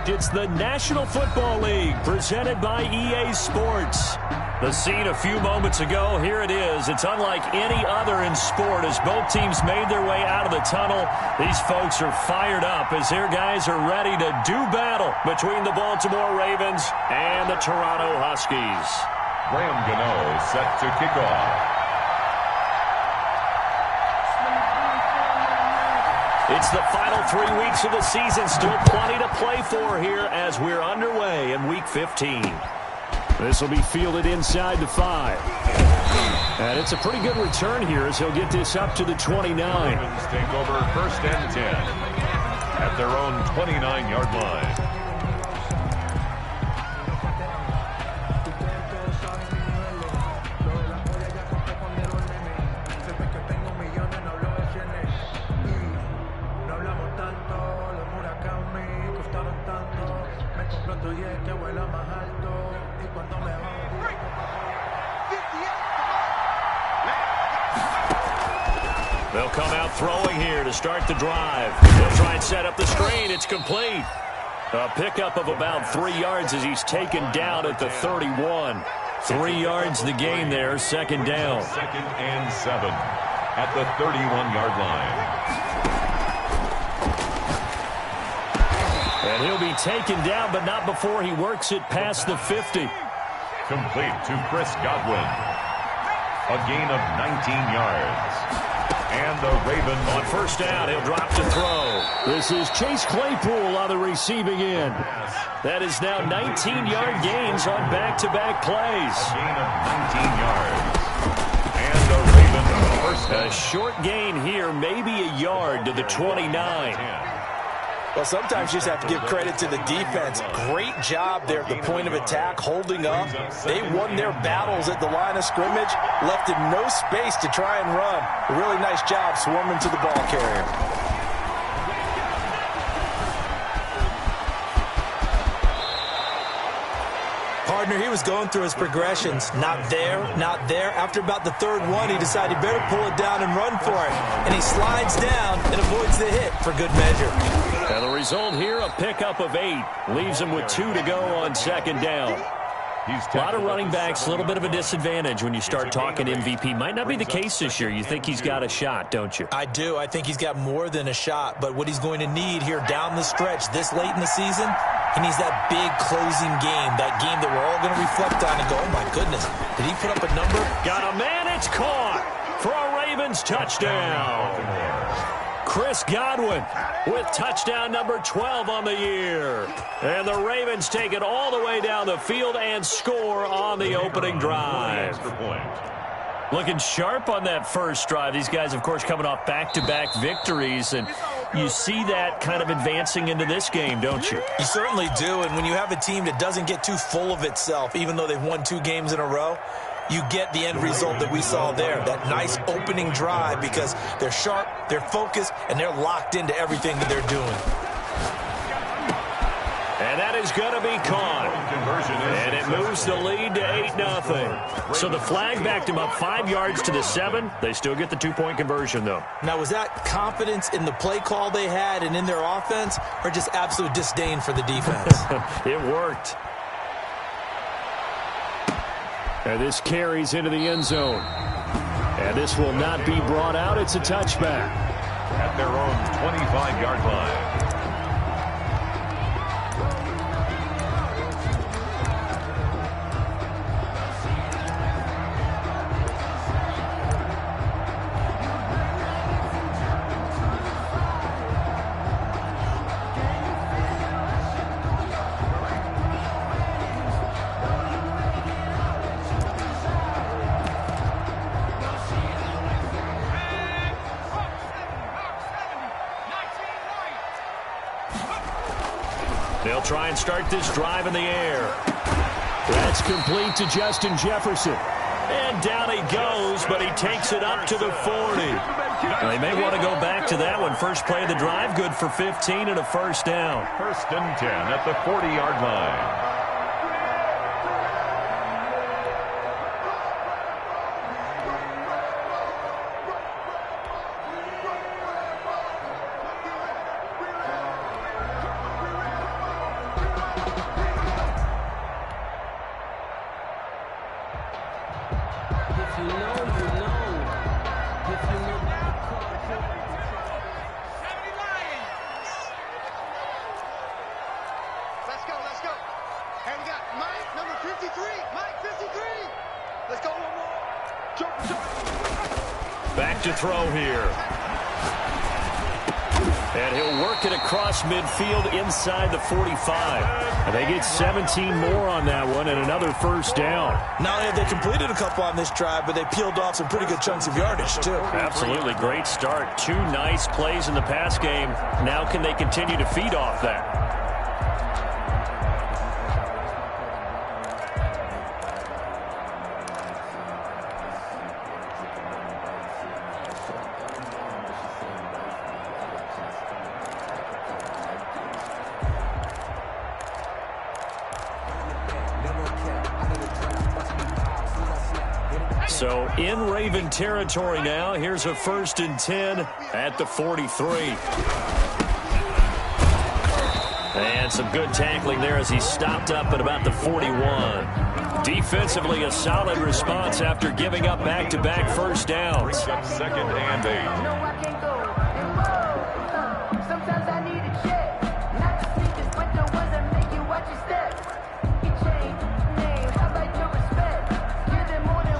correct. It's the National Football League presented by EA Sports. The scene a few moments ago, here it is. It's unlike any other in sport as both teams made their way out of the tunnel. These folks are fired up as their guys are ready to do battle between the Baltimore Ravens and the Toronto Huskies. Graham Gano set to kick off. It's the final 3 weeks of the season. Still plenty to play for here as we're underway in Week 15. This will be fielded inside the 5. And it's a pretty good return here as he'll get this up to the 29. Ravens take over 1st and 10 at their own 29-yard line. They'll come out throwing here to start the drive. They'll try and set up the screen. It's complete. A pickup of about 3 yards as he's taken down at the 31. 3 yards the gain there, 2nd down. 2nd and 7 at the 31-yard line. And he'll be taken down, but not before he works it past the 50. Complete to Chris Godwin. A gain of 19 yards. And the Ravens on 1st down, he'll drop to throw. This is Chase Claypool on the receiving end. That is now 19-yard gains on back-to-back plays. A gain of 19 yards. And the Ravens 1st down. A short gain here, maybe a yard to the 29. Well, sometimes you just have to give credit to the defense. Great job there at the point of attack, holding up. They won their battles at the line of scrimmage, left him no space to try and run. A really nice job swarming to the ball carrier. Partner, he was going through his progressions. Not there, not there. After about the 3rd one, he decided he better pull it down and run for it. And he slides down and avoids the hit for good measure. And the result here, a pickup of 8. Leaves him with 2 to go on 2nd down. A lot of running backs, a little bit of a disadvantage when you start talking MVP. Might not be the case this year. You think he's got a shot, don't you? I do. I think he's got more than a shot. But what he's going to need here down the stretch this late in the season, he needs that big closing game, that game that we're all going to reflect on and go, oh, my goodness, did he put up a number? Got a man, it's caught for a Ravens touchdown. Chris Godwin with touchdown number 12 on the year. And the Ravens take it all the way down the field and score on the opening drive. Looking sharp on that first drive. These guys, of course, coming off back-to-back victories, and you see that kind of advancing into this game, don't you? You certainly do, and when you have a team that doesn't get too full of itself, even though they've won 2 games in a row, you get the end result that we saw there, that nice opening drive, because they're sharp, they're focused, and they're locked into everything that they're doing. And that is going to be caught. And it moves the lead to 8-0. So the flag backed him up 5 yards to the 7. They still get the 2-point conversion, though. Now, was that confidence in the play call they had and in their offense, or just absolute disdain for the defense? It worked. And this carries into the end zone. And this will not be brought out. It's a touchback. At their own 25-yard line. They'll try and start this drive in the air. That's complete to Justin Jefferson. And down he goes, but he takes it up to the 40. They may want to go back to that one. First play of the drive, good for 15 and a 1st down. 1st and 10 at the 40-yard line. Let's go. And we got Mike, number 53. Mike, 53. Let's go one more. Jump. Back to throw here. And he'll work it across midfield inside the 45. And they get 17 more on that one and another first down. Not only have they completed a couple on this drive, but they peeled off some pretty good chunks of yardage, too. Absolutely great start. 2 nice plays in the pass game. Now can they continue to feed off that? So in Raven territory now. Here's a 1st and 10 at the 43. And some good tackling there as he stopped up at about the 41. Defensively, a solid response after giving up back-to-back first downs. 2nd and 8.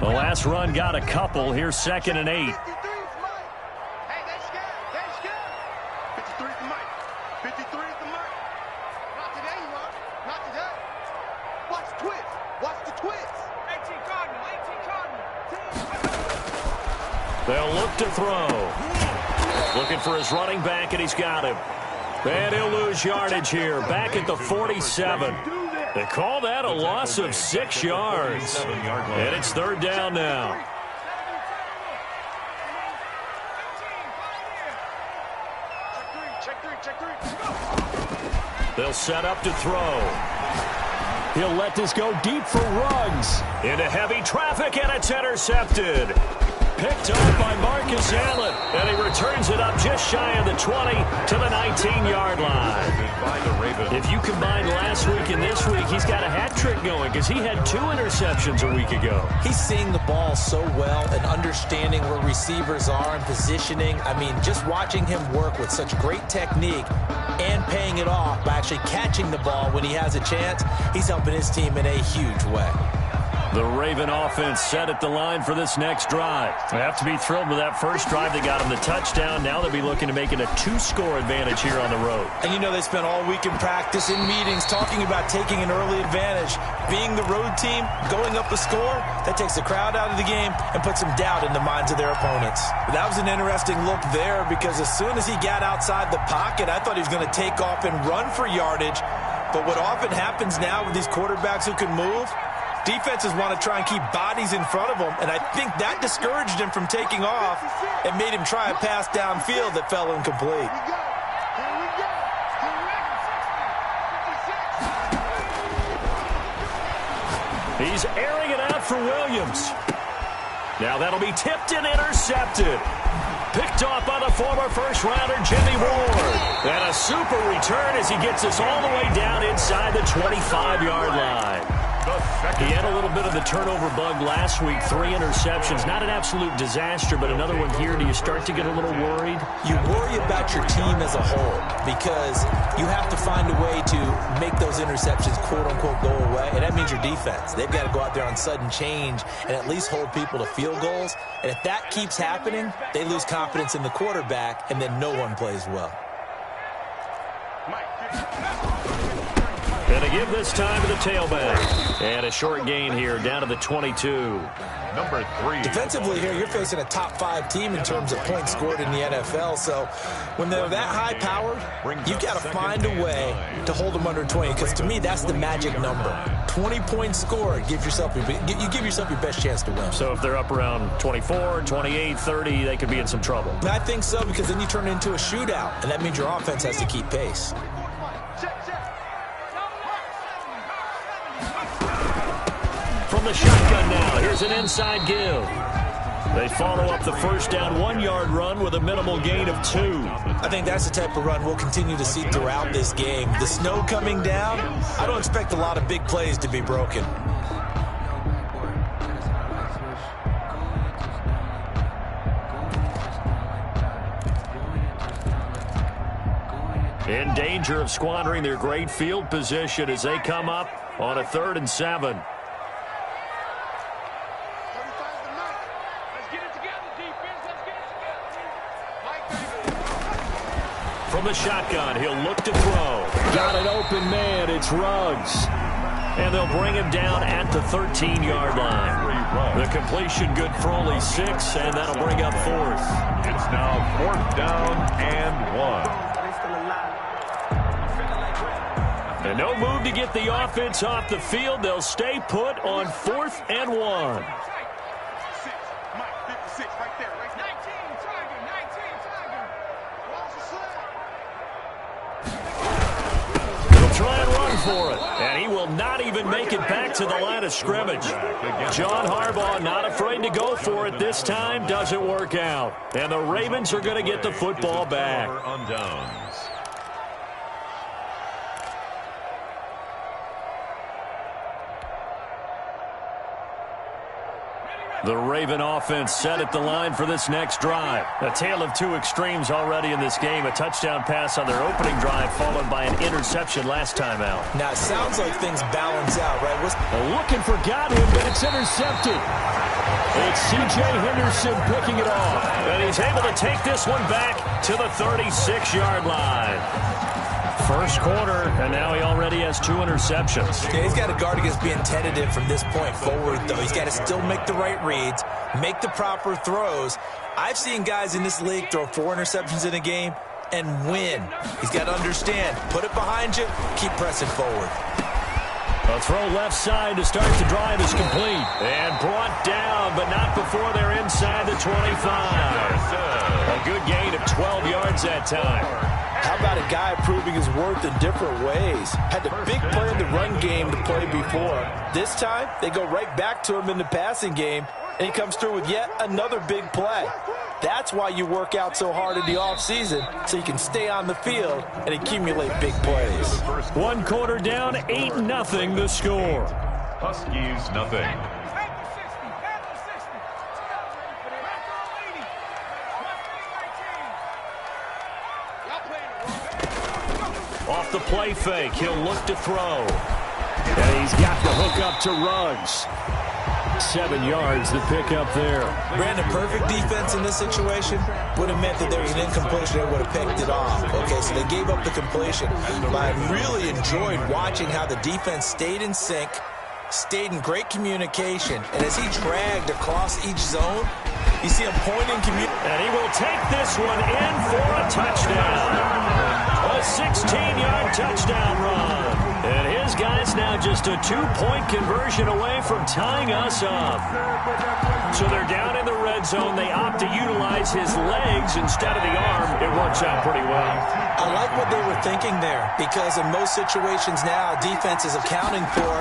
The last run got a couple. Here's 2nd and 8. 53 for Mike. Hey, that's good. That's good. 53 for Mike. 53 for Mike. Not today, you are. Not today. Watch the twist. Watch the twist. 18 Cardinal. 18 Cardinal. They'll look to throw. Looking for his running back, and he's got him. And he'll lose yardage here. Back at the 47. They call that a loss of 6 yards. And it's 3rd down now. Check three. They'll set up to throw. He'll let this go deep for Ruggs. Into heavy traffic, and it's intercepted. Picked up by Marcus Allen, and he returns it up just shy of the 20 to the 19-yard line. If you combine last week and this week, he's got a hat trick going because he had 2 interceptions a week ago. He's seeing the ball so well and understanding where receivers are and positioning. I mean, just watching him work with such great technique and paying it off by actually catching the ball when he has a chance, he's helping his team in a huge way. The Raven offense set at the line for this next drive. They have to be thrilled with that first drive. They got him the touchdown. Now they'll be looking to make it a 2-score advantage here on the road. And you know they spent all week in practice, in meetings, talking about taking an early advantage. Being the road team, going up the score, that takes the crowd out of the game and puts some doubt in the minds of their opponents. That was an interesting look there because as soon as he got outside the pocket, I thought he was going to take off and run for yardage. But what often happens now with these quarterbacks who can move, defenses want to try and keep bodies in front of him, and I think that discouraged him from taking off and made him try a pass downfield that fell incomplete. He's airing it out for Williams. Now that'll be tipped and intercepted. Picked off by the former first-rounder Jimmy Ward. And a super return as he gets us all the way down inside the 25-yard line. He had a little bit of the turnover bug last week, 3 interceptions. Not an absolute disaster, but another one here. Do you start to get a little worried? You worry about your team as a whole because you have to find a way to make those interceptions, quote-unquote, go away, and that means your defense. They've got to go out there on sudden change and at least hold people to field goals. And if that keeps happening, they lose confidence in the quarterback, and then no one plays well. And to give this time to the tailback. And a short gain here down to the 22. Number 3. Defensively here, you're facing a top 5 team in terms of points scored in the NFL. So when they're that high-powered, you've got to find a way to hold them under 20. Because to me, that's the magic number. 20 points scored, you give yourself your best chance to win. So if they're up around 24, 28, 30, they could be in some trouble. I think so, because then you turn it into a shootout, and that means your offense has to keep pace. From the shotgun now, here's an inside give. They follow up the first down 1-yard run with a minimal gain of 2. I think that's the type of run we'll continue to see throughout this game. The snow coming down, I don't expect a lot of big plays to be broken. In danger of squandering their great field position as they come up on a 3rd and 7. From the shotgun, he'll look to throw. Got an open man. It's Ruggs. And they'll bring him down at the 13-yard line. The completion good for only 6, and that'll bring up 4th. It's now 4th down and 1. And no move to get the offense off the field. They'll stay put on 4th and 1. Try and run for it, and he will not even make it back to the line of scrimmage. John Harbaugh not afraid to go for it this time. Doesn't work out, and the Ravens are going to get the football back. On downs. The Raven offense set at the line for this next drive. A tale of two extremes already in this game. A touchdown pass on their opening drive followed by an interception last time out. Now, it sounds like things balance out, right? Looking for Godwin, but it's intercepted. It's C.J. Henderson picking it off. And he's able to take this one back to the 36-yard line. First quarter, and now he already has 2 interceptions. Yeah, he's got to guard against being tentative from this point forward, though. He's got to still make the right reads, make the proper throws. I've seen guys in this league throw 4 interceptions in a game and win. He's got to understand, put it behind you, keep pressing forward. A throw left side to start the drive is complete. And brought down, but not before they're inside the 25. A good gain of 12 yards that time. How about a guy proving his worth in different ways? Had the big play in the run game to play before. This time, they go right back to him in the passing game, and he comes through with yet another big play. That's why you work out so hard in the offseason, so you can stay on the field and accumulate big plays. 1 quarter down, 8-0 the score. Huskies nothing. Off the play fake, he'll look to throw. And he's got the hook up to Ruggs. 7 yards, the pick up there. Brandon, perfect defense in this situation would have meant that there was an incompletion. They would have picked it off. Okay, so they gave up the completion. But I really enjoyed watching how the defense stayed in sync, stayed in great communication. And as he dragged across each zone, you see him pointing. And he will take this one in for a touchdown. A 16-yard touchdown run. And his guys now just a 2-point conversion away from tying us up. So they're down in the red zone. They opt to utilize his legs instead of the arm. It works out pretty well. I like what they were thinking there, because in most situations now, defense is accounting for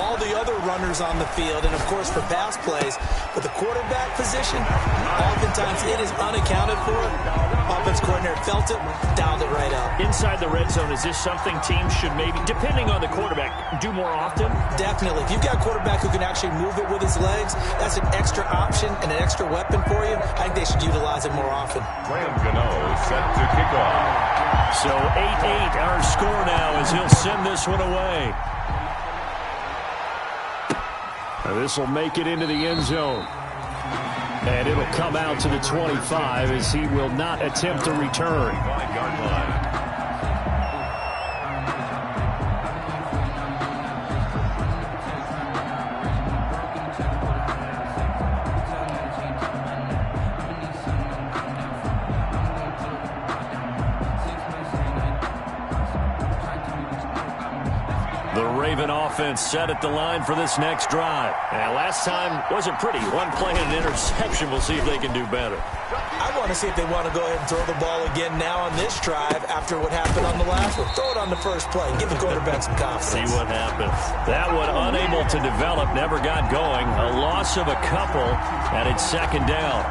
all the other runners on the field and, of course, for pass plays. But the quarterback position, oftentimes it is unaccounted for. Offense coordinator felt it, dialed it right up. Inside the red zone, is this something teams should maybe, depending on the quarterback, do more often? Definitely. If you've got a quarterback who can actually move it with his legs, that's an extra option and an extra weapon for you. I think they should utilize it more often. Graham Gano is set to kick off. So 8-8 our score now as he'll send this one away. This will make it into the end zone. And it'll come out to the 25 as he will not attempt to return. 5-yard line. Raven offense set at the line for this next drive. And last time wasn't pretty. One play and an interception. We'll see if they can do better. I want to see if they want to go ahead and throw the ball again now on this drive after what happened on the last one. Throw it on the first play. Give the quarterback some confidence. See what happens. That one unable to develop, never got going. A loss of a couple, and it's second down.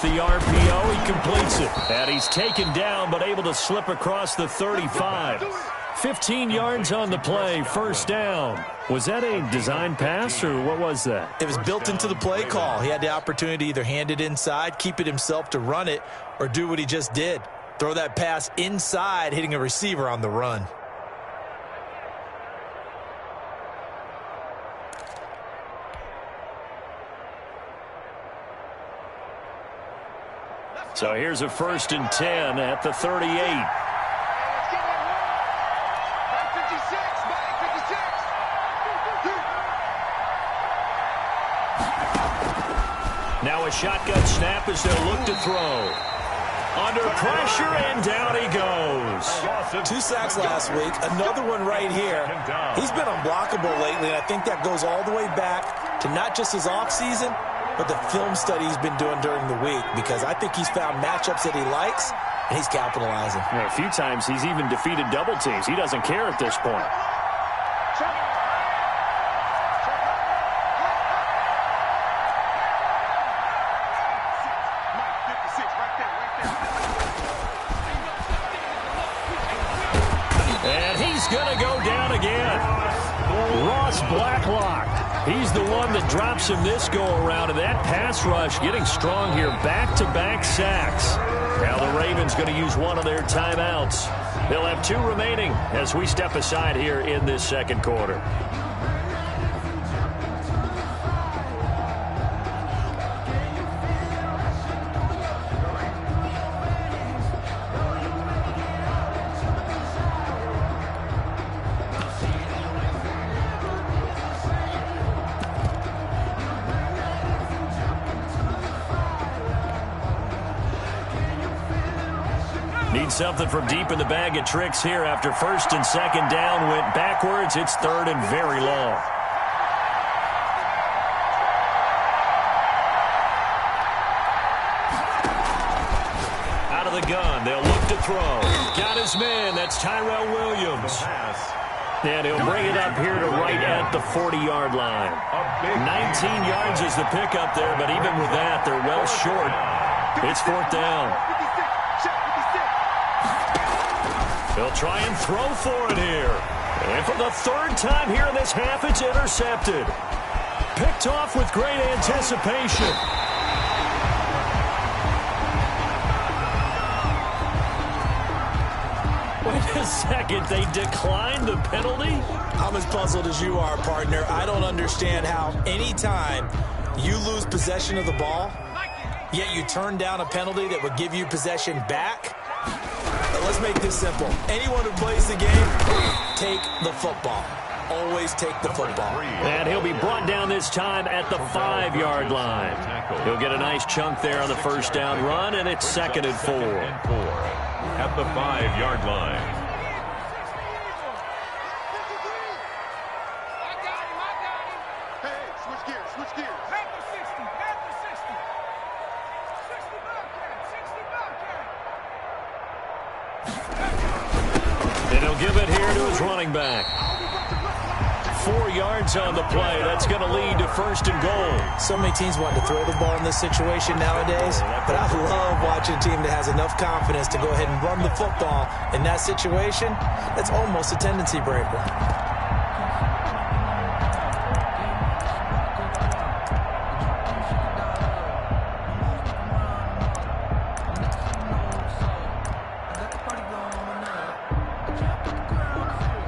the RPO. He completes it. And he's taken down, but able to slip across the 35. 15 yards on the play, first down. Was that a design pass, or what was that? It was built into the play call. He had the opportunity to either hand it inside, keep it himself to run it, or do what he just did. Throw that pass inside, hitting a receiver on the run. So here's a 1st and 10 at the 38. Now a shotgun snap as they'll look to throw. Under pressure, and down he goes. 2 sacks last week, another one right here. He's been unblockable lately, and I think that goes all the way back to not just his offseason, but the film study he's been doing during the week, because I think he's found matchups that he likes, and he's capitalizing. A few times he's even defeated double teams. He doesn't care at this point. And he's going to go down again. Ross Blacklock. He's the one that drops him this go-around, and that pass rush getting strong here. Back-to-back sacks. Now the Ravens going to use one of their timeouts. They'll have 2 remaining as we step aside here in this second quarter. Need something from deep in the bag of tricks here after 1st and 2nd down went backwards. It's 3rd and very long. Out of the gun, they'll look to throw. Got his man, that's Tyrell Williams. And he'll bring it up here to right at the 40-yard line. 19 yards is the pickup there, but even with that, they're well short. It's 4th down. They'll try and throw for it here. And for the 3rd time here in this half, it's intercepted. Picked off with great anticipation. Wait a second, they declined the penalty? I'm as puzzled as you are, partner. I don't understand how anytime you lose possession of the ball, yet you turn down a penalty that would give you possession back. Let's make this simple. Anyone who plays the game, take the football. Always take the football. And he'll be brought down this time at the 5-yard line. He'll get a nice chunk there on the 1st down run, and it's 2nd and 4. At the 5-yard line. And he'll give it here to his running back. 4 yards on the play. That's going to lead to 1st and goal. So many teams want to throw the ball in this situation nowadays, but I love watching a team that has enough confidence to go ahead and run the football in that situation. That's almost a tendency breaker.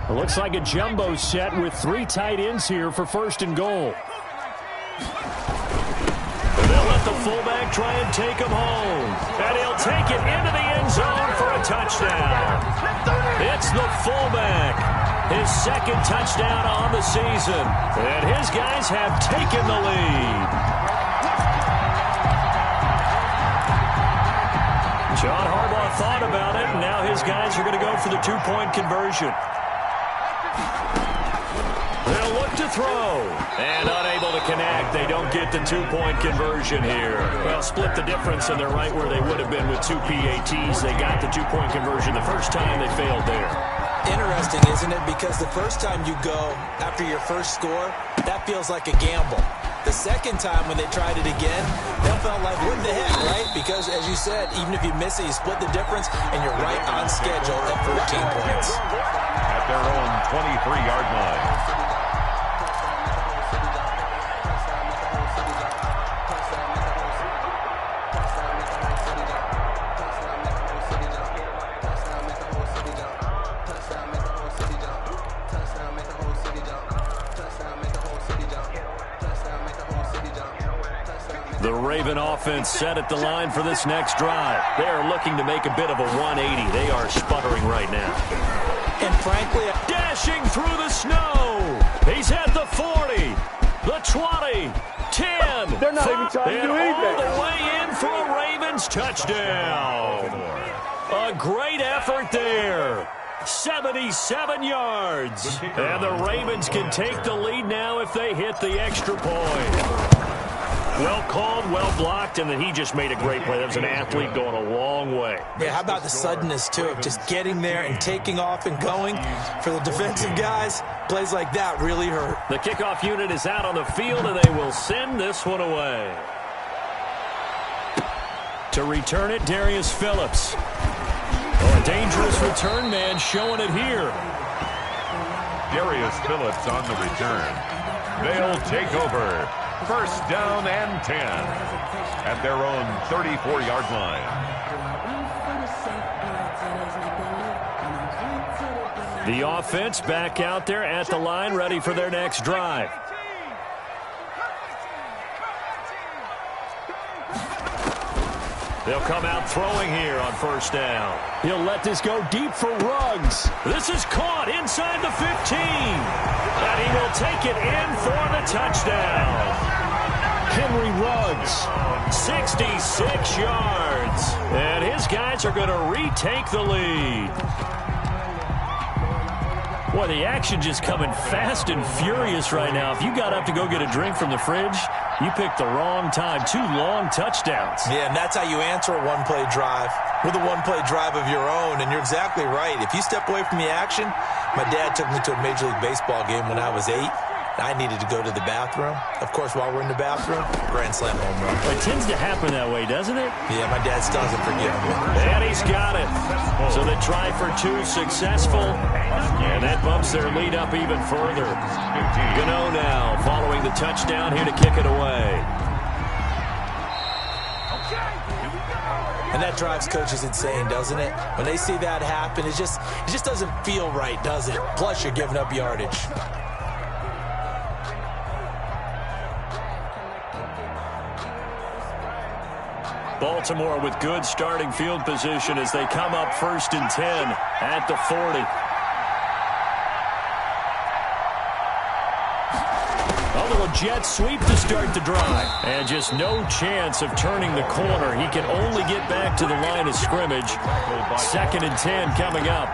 Looks like a jumbo set with 3 tight ends here for 1st and goal. They'll let the fullback try and take him home. And he'll take it into the end zone for a touchdown. It's the fullback. His 2nd touchdown on the season. And his guys have taken the lead. John Harbaugh thought about it, and now his guys are going to go for the 2-point conversion. They'll look to throw. And unable to connect. They don't get the 2-point conversion here. Well, split the difference, and they're right where they would have been with 2 PATs. They got the 2-point conversion the first time. They failed there. Interesting, isn't it? Because the first time you go after your first score, that feels like a gamble. The second time when they tried it again, they felt like, what the heck, right? Because, as you said, even if you miss it, you split the difference, and you're right on schedule at 14 points. At their own 23-yard line. The Raven offense set at the line for this next drive. They are looking to make a bit of a 180. They are sputtering right now. And frankly, dashing through the snow. He's at the 40, the 20, 10. They're not even trying to do anything. All the way in for a Ravens touchdown. A great effort there. 77 yards. And the Ravens can take the lead now if they hit the extra point. Well called, well blocked, and then he just made a great play. That was an athlete going a long way. Yeah, how about the suddenness, too, of just getting there and taking off and going? For the defensive guys, plays like that really hurt. The kickoff unit is out on the field, and they will send this one away. To return it, Darius Phillips. Oh, a dangerous return man showing it here. Darius Phillips on the return. They'll take over. First down and 10 at their own 34-yard line. The offense back out there at the line, ready for their next drive. They'll come out throwing here on first down. He'll let this go deep for Ruggs. This is caught inside the 15. And he will take it in for the touchdown. Henry Ruggs, 66 yards. And his guys are going to retake the lead. Boy, the action just coming fast and furious right now. If you got up to go get a drink from the fridge, you picked the wrong time. 2 long touchdowns. Yeah, and that's how you answer a one-play drive with a one-play drive of your own. And you're exactly right. If you step away from the action, my dad took me to a Major League Baseball game when I was 8. I needed to go to the bathroom. Of course, while we're in the bathroom, grand slam home run. It tends to happen that way, doesn't it? Yeah, my dad still doesn't forgive me. And he's got it. So they try for 2 successful, and that bumps their lead up even further. Gano now following the touchdown here to kick it away. And that drives coaches insane, doesn't it? When they see that happen, it just doesn't feel right, does it? Plus, you're giving up yardage. Baltimore with good starting field position as they come up first and 10 at the 40. A little jet sweep to start the drive. And just no chance of turning the corner. He can only get back to the line of scrimmage. 2nd and 10 coming up.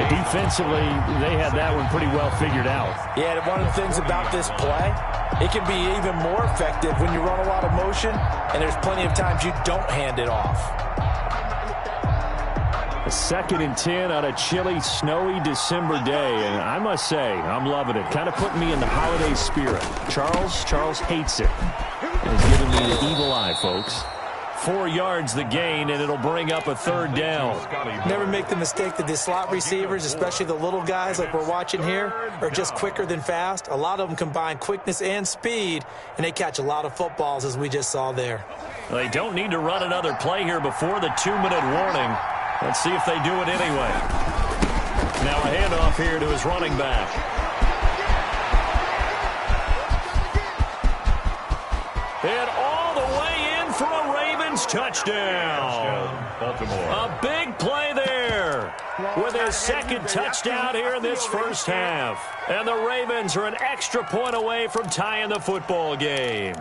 Defensively, they had that one pretty well figured out. Yeah, and one of the things about this play, it can be even more effective when you run a lot of motion, and there's plenty of times you don't hand it off. A 2nd and 10 on a chilly, snowy December day, and I must say, I'm loving it. Kind of putting me in the holiday spirit. Charles hates it. And it's giving me the evil eye, folks. 4 yards the gain, and it'll bring up a 3rd down. Never make the mistake that the slot receivers, especially the little guys like we're watching here, are just quicker than fast. A lot of them combine quickness and speed, and they catch a lot of footballs, as we just saw there. They don't need to run another play here before the 2-minute warning. Let's see if they do it anyway. Now a handoff here to his running back. And all the way in for a Ravens touchdown. Baltimore. A big play there with his 2nd touchdown here in this first half. And the Ravens are an extra point away from tying the football game.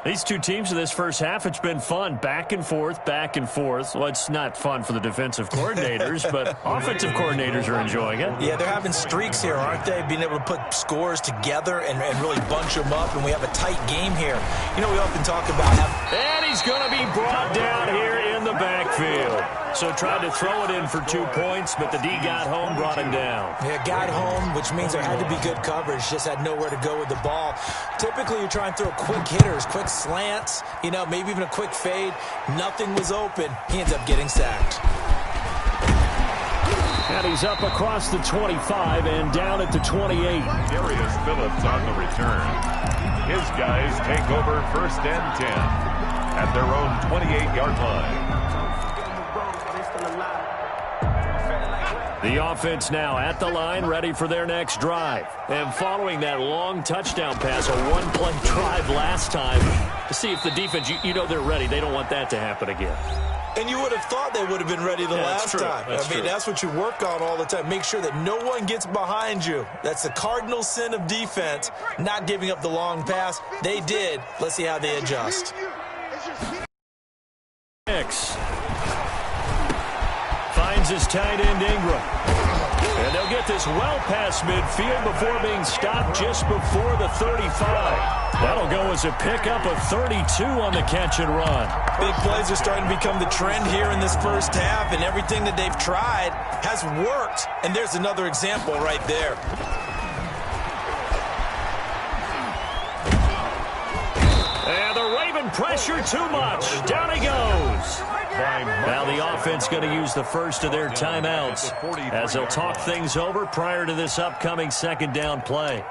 These two teams in this first half, it's been fun. Back and forth, back and forth. Well, it's not fun for the defensive coordinators, but offensive coordinators are enjoying it. Yeah, they're having streaks here, aren't they? Being able to put scores together and really bunch them up, and we have a tight game here. You know, we often talk about and he's going to be brought down here in the backfield. So tried to throw it in for 2 points, but the D got home, brought him down. Yeah, got home, which means there had to be good coverage. Just had nowhere to go with the ball. Typically, you try and throw quick hitters, quick slants, maybe even a quick fade. Nothing was open. He ends up getting sacked. And he's up across the 25 and down at the 28. Darius Phillips on the return. His guys take over 1st and 10 at their own 28-yard line. The offense now at the line, ready for their next drive. And following that long touchdown pass, a one-play drive last time, to see if the defense, they're ready. They don't want that to happen again. And you would have thought they would have been ready the last time. That's what you work on all the time. Make sure that no one gets behind you. That's the cardinal sin of defense, not giving up the long pass. They did. Let's see how they adjust. Finds his tight end Ingram. And they'll get this well past midfield before being stopped just before the 35. That'll go as a pickup of 32 on the catch and run. Big plays are starting to become the trend here in this first half, and everything that they've tried has worked. And there's another example right there. And the Raven pressure too much. Down he goes. Now the offense going to use the first of their timeouts as they'll talk things over prior to this upcoming second down play.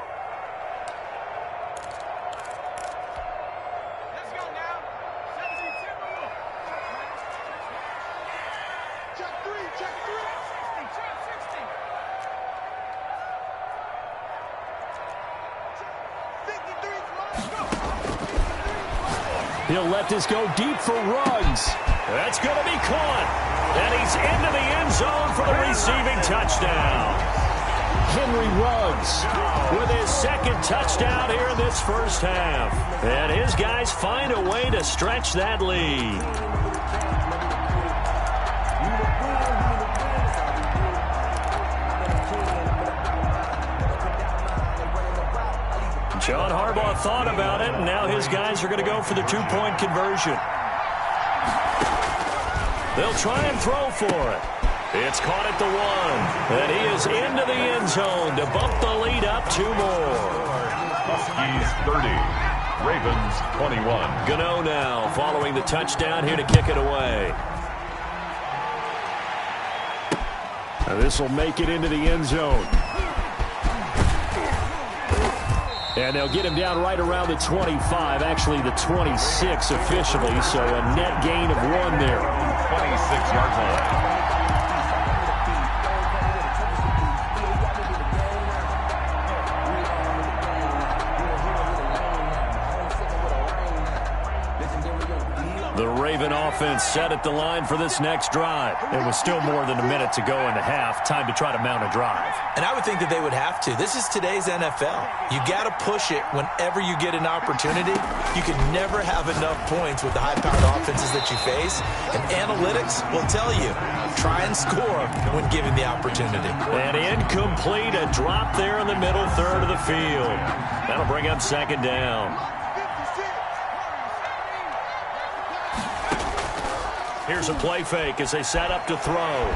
He'll let this go deep for Ruggs. That's going to be caught. And he's into the end zone for the receiving touchdown. Henry Ruggs with his second touchdown here in this first half. And his guys find a way to stretch that lead. John Harbaugh thought about it, and now his guys are going to go for the two-point conversion. They'll try and throw for it. It's caught at the 1, and he is into the end zone to bump the lead up 2 more. Huskies 30, Ravens 21. Gano now following the touchdown here to kick it away. Now this will make it into the end zone. And they'll get him down right around the 25, actually the 26 officially, so a net gain of 1 there. 26-yard line. The Raven offense set at the line for this next drive. It was still more than a minute to go in the half. Time to try to mount a drive. And I would think that they would have to. This is today's NFL. You got to push it whenever you get an opportunity. You can never have enough points with the high-powered offenses that you face. And analytics will tell you, try and score when given the opportunity. And incomplete, a drop there in the middle third of the field. That'll bring up second down. Here's a play fake as they set up to throw.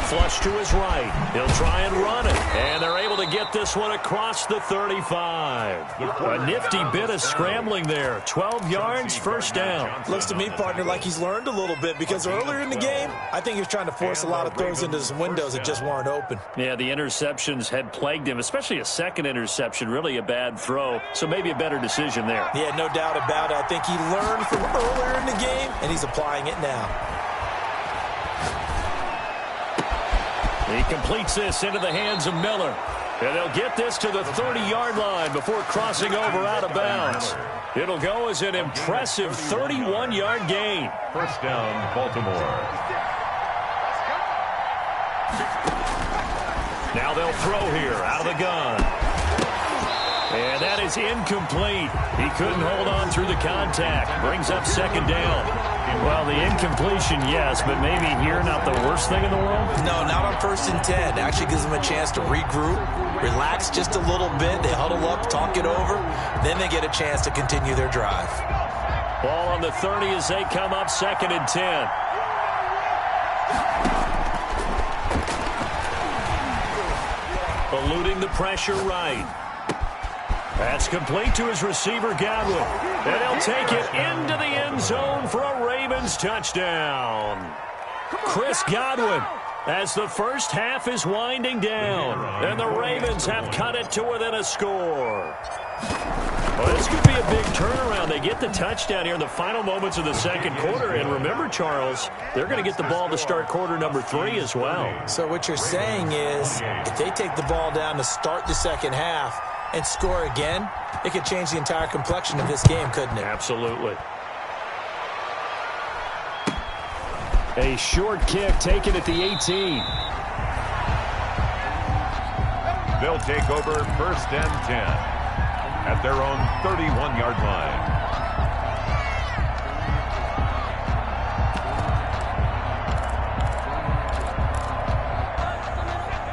Flush to his right. He'll try and run it. And they're able to get this one across the 35. A nifty bit of scrambling there. 12 yards, first down. Looks to me, partner, like he's learned a little bit because earlier in the game, I think he was trying to force a lot of throws into some windows that just weren't open. Yeah, the interceptions had plagued him, especially a second interception, really a bad throw. So maybe a better decision there. Yeah, no doubt about it. I think he learned from earlier in the game, and he's applying it now. He completes this into the hands of Miller. And they'll get this to the 30-yard line before crossing over out of bounds. It'll go as an impressive 31-yard gain. First down, Baltimore. Now they'll throw here out of the gun. And that is incomplete. He couldn't hold on through the contact. Brings up second down. Well, the incompletion, yes, but maybe here not the worst thing in the world? No, not on 1st and 10. Actually gives them a chance to regroup, relax just a little bit. They huddle up, talk it over. Then they get a chance to continue their drive. Ball on the 30 as they come up 2nd and 10. eluding the pressure right. That's complete to his receiver, Godwin. And he'll take it into the end zone for a Ravens touchdown. Chris Godwin, as the first half is winding down, and the Ravens have cut it to within a score. Well, this could be a big turnaround. They get the touchdown here in the final moments of the second quarter. And remember, Charles, they're going to get the ball to start quarter number 3 as well. So what you're saying is if they take the ball down to start the second half and score again, it could change the entire complexion of this game, couldn't it? Absolutely. A short kick taken at the 18. They'll take over 1st and 10 at their own 31-yard line.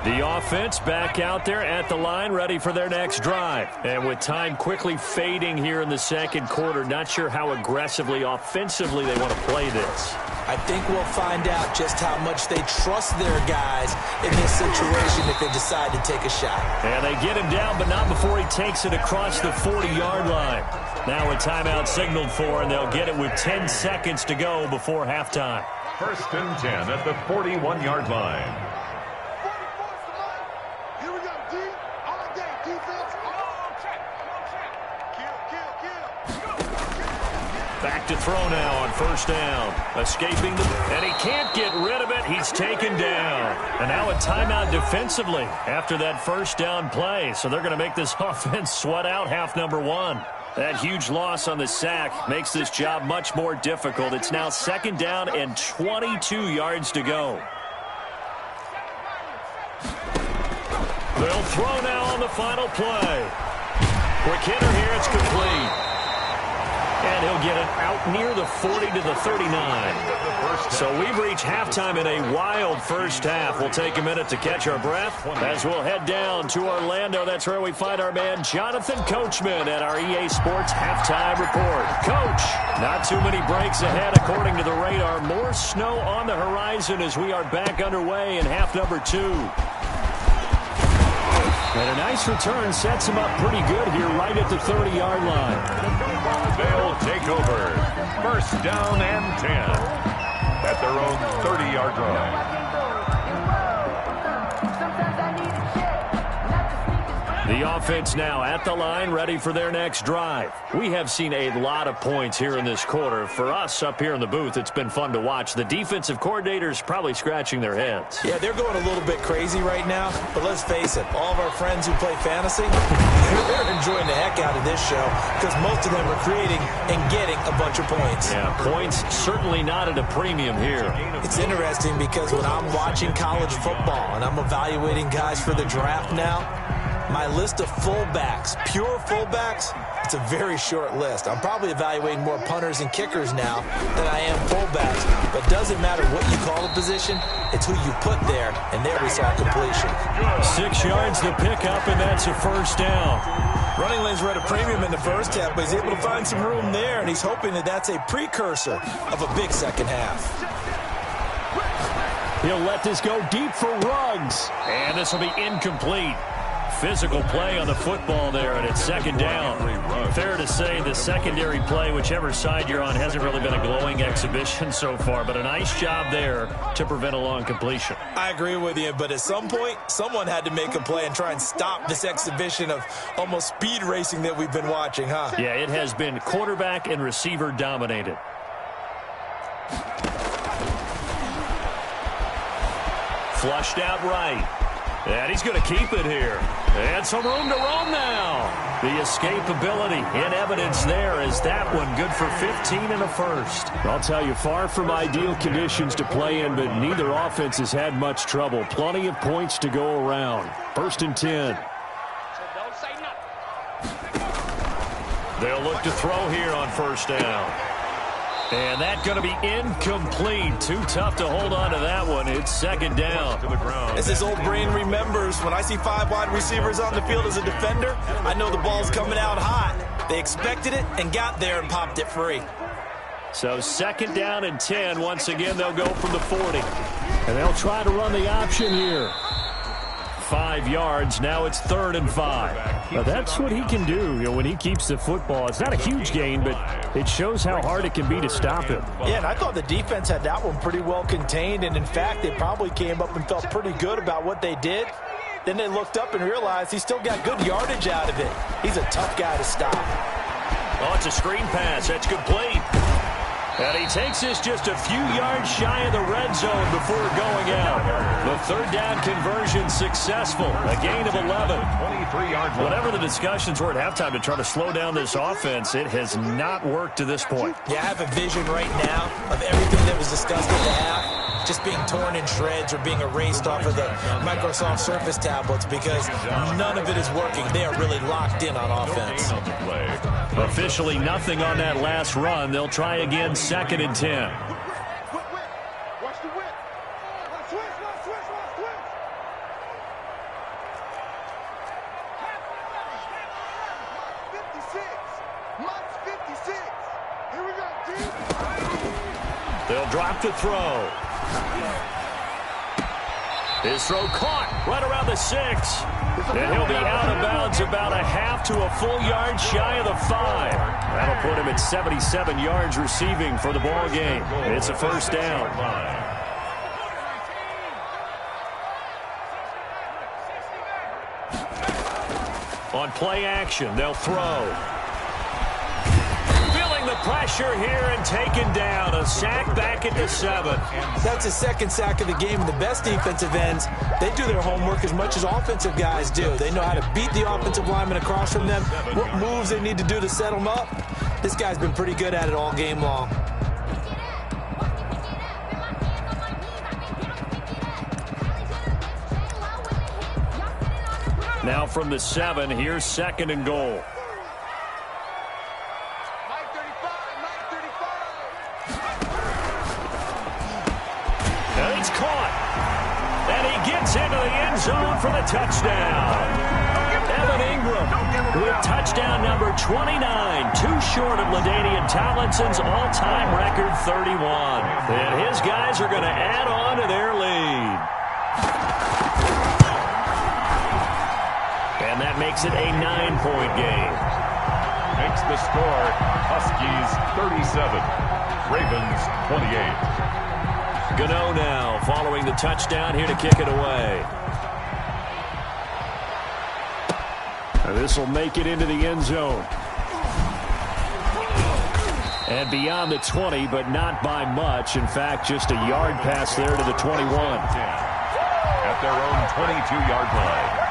The offense back out there at the line, ready for their next drive. And with time quickly fading here in the second quarter, not sure how aggressively, offensively they want to play this. I think we'll find out just how much they trust their guys in this situation if they decide to take a shot. And they get him down, but not before he takes it across the 40-yard line. Now a timeout signaled for, and they'll get it with 10 seconds to go before halftime. 1st and 10 at the 41-yard line. Here we go, D. All day, defense. All check. Kill. Back to throw now on 1st down. Escaping them, and he can't get rid of it. He's taken down. And now a timeout defensively after that 1st down play. So they're going to make this offense sweat out half number 1. That huge loss on the sack makes this job much more difficult. It's now 2nd down and 22 yards to go. They'll throw now on the final play. Quick hitter here, it's complete. And he'll get it out near the 40 to the 39. So we've reached halftime in a wild first half. We'll take a minute to catch our breath as we'll head down to Orlando. That's where we find our man Jonathan Coachman at our EA Sports Halftime Report. Coach, not too many breaks ahead according to the radar. More snow on the horizon as we are back underway in half number 2. And a nice return sets him up pretty good here right at the 30-yard line. They'll take over 1st down and 10 at their own 30-yard line. The offense now at the line, ready for their next drive. We have seen a lot of points here in this quarter. For us up here in the booth, it's been fun to watch. The defensive coordinators probably scratching their heads. Yeah, they're going a little bit crazy right now, but let's face it, all of our friends who play fantasy, they're enjoying the heck out of this show because most of them are creating and getting a bunch of points. Yeah, points certainly not at a premium here. It's interesting because when I'm watching college football and I'm evaluating guys for the draft now, my list of fullbacks, pure fullbacks, it's a very short list. I'm probably evaluating more punters and kickers now than I am fullbacks. But it doesn't matter what you call a position, it's who you put there, and there we saw completion. 6 yards to pick up, and that's a 1st down. Running lanes were at a premium in the first half, but he's able to find some room there, and he's hoping that that's a precursor of a big second half. He'll let this go deep for Ruggs, and this will be incomplete. Physical play on the football there, and it's 2nd down. Fair to say the secondary play, whichever side you're on, hasn't really been a glowing exhibition so far, but a nice job there to prevent a long completion. I agree with you, but at some point, someone had to make a play and try and stop this exhibition of almost speed racing that we've been watching, huh? Yeah, it has been quarterback and receiver dominated. Flushed out right. And he's going to keep it here. And some room to roam now. The escapability in evidence there as that one good for 15 and a 1st. I'll tell you, far from ideal conditions to play in, but neither offense has had much trouble. Plenty of points to go around. 1st and 10. They'll look to throw here on 1st down. And that's going to be incomplete. Too tough to hold on to that one. It's 2nd down. As his old brain remembers, when I see 5 wide receivers on the field as a defender, I know the ball's coming out hot. They expected it and got there and popped it free. So 2nd down and 10. Once again, they'll go from the 40. And they'll try to run the option here. 5 yards. Now it's 3rd and 5. Now that's what he can do, when he keeps the football. It's not a huge gain, but it shows how hard it can be to stop him. Yeah, and I thought the defense had that one pretty well contained, and in fact, they probably came up and felt pretty good about what they did. Then they looked up and realized he still got good yardage out of it. He's a tough guy to stop. Oh, it's a screen pass. That's complete. And he takes this just a few yards shy of the red zone before going out. The 3rd down conversion successful. A gain of 11. 23-yard line. Whatever the discussions were at halftime to try to slow down this offense, it has not worked to this point. Yeah, I have a vision right now of everything that was discussed at the half just being torn in shreds or being erased off of the Microsoft Surface tablets because none of it is working. They are really locked in on offense. Officially nothing on that last run. They'll try again, 2nd and 10. Watch the whip. Switch. 56. Mike's 56. Here we go, D. They'll drop to throw. His throw caught right around the 6. And he'll be out of bounds about a half to a full yard shy of the 5. That'll put him at 77 yards receiving for the ball game. It's a 1st down. On play action, they'll throw. The pressure here and taken down. A sack back at the 7. That's his 2nd sack of the game. And the best defensive ends, they do their homework as much as offensive guys do. They know how to beat the offensive lineman across from them, what moves they need to do to set them up. This guy's been pretty good at it all game long. Now from the 7, here's 2nd and goal. It's caught. And he gets into the end zone for the touchdown. Evan Ingram with touchdown number 29. Too short of LaDainian Tomlinson's all-time record 31. And his guys are going to add on to their lead. And that makes it a 9-point game. Makes the score Huskies 37, Ravens 28. Gano now following the touchdown here to kick it away. This will make it into the end zone. And beyond the 20, but not by much. In fact, just a yard pass there to the 21. At their own 22-yard line.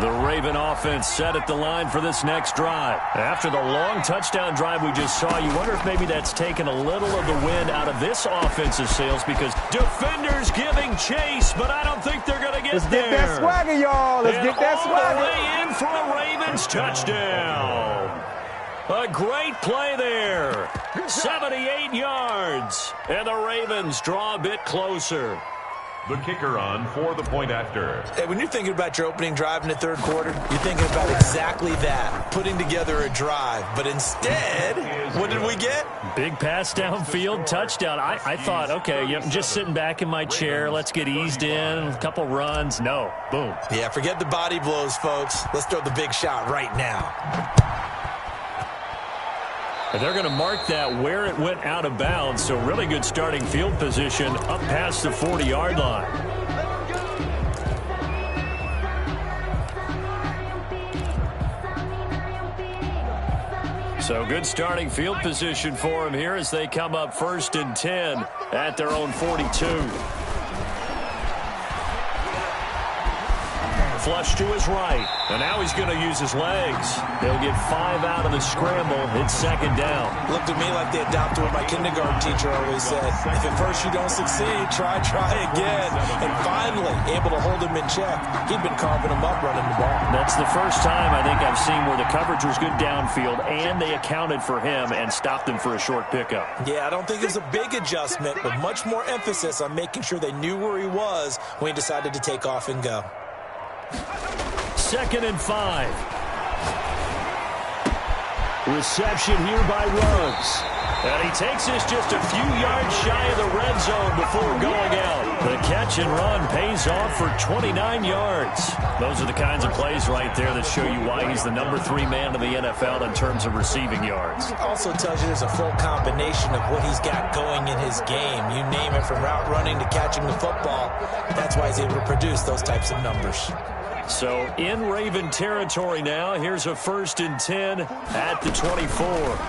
The Raven offense set at the line for this next drive. After the long touchdown drive we just saw, you wonder if maybe that's taken a little of the wind out of this offensive sails because defenders giving chase, but I don't think they're going to get there. Let's get that swagger, y'all. Let's get that swagger. All the way in for a Ravens touchdown. A great play there. 78 yards. And the Ravens draw a bit closer. The kicker on for the point after. Hey, when you're thinking about your opening drive in the 3rd quarter, you're thinking about exactly that, putting together a drive. But instead, what did we get? Big pass downfield, touchdown. I thought, okay, I'm just sitting back in my chair. Let's get eased in, a couple runs. No, boom. Yeah, forget the body blows, folks. Let's throw the big shot right now. And they're going to mark that where it went out of bounds, so really good starting field position up past the 40-yard line. So good starting field position for them here as they come up 1st and 10 at their own 42. Flush to his right, and now he's going to use his legs. They'll get 5 out of the scramble. It's 2nd down. Looked to me like they adopted what my kindergarten teacher always said. If at first you don't succeed, try again. And finally, able to hold him in check. He'd been carving him up running the ball. That's the first time I think I've seen where the coverage was good downfield, and they accounted for him and stopped him for a short pickup. Yeah, I don't think it was a big adjustment, but much more emphasis on making sure they knew where he was when he decided to take off and go. 2nd and 5. Reception here by Ruggs. And he takes this just a few yards shy of the red zone before going out. The catch and run pays off for 29 yards. Those are the kinds of plays right there that show you why he's the number 3 man in the NFL in terms of receiving yards. It also tells you there's a full combination of what he's got going in his game. You name it, from route running to catching the football. That's why he's able to produce those types of numbers. So in Raven territory now, here's a 1st and 10 at the 24.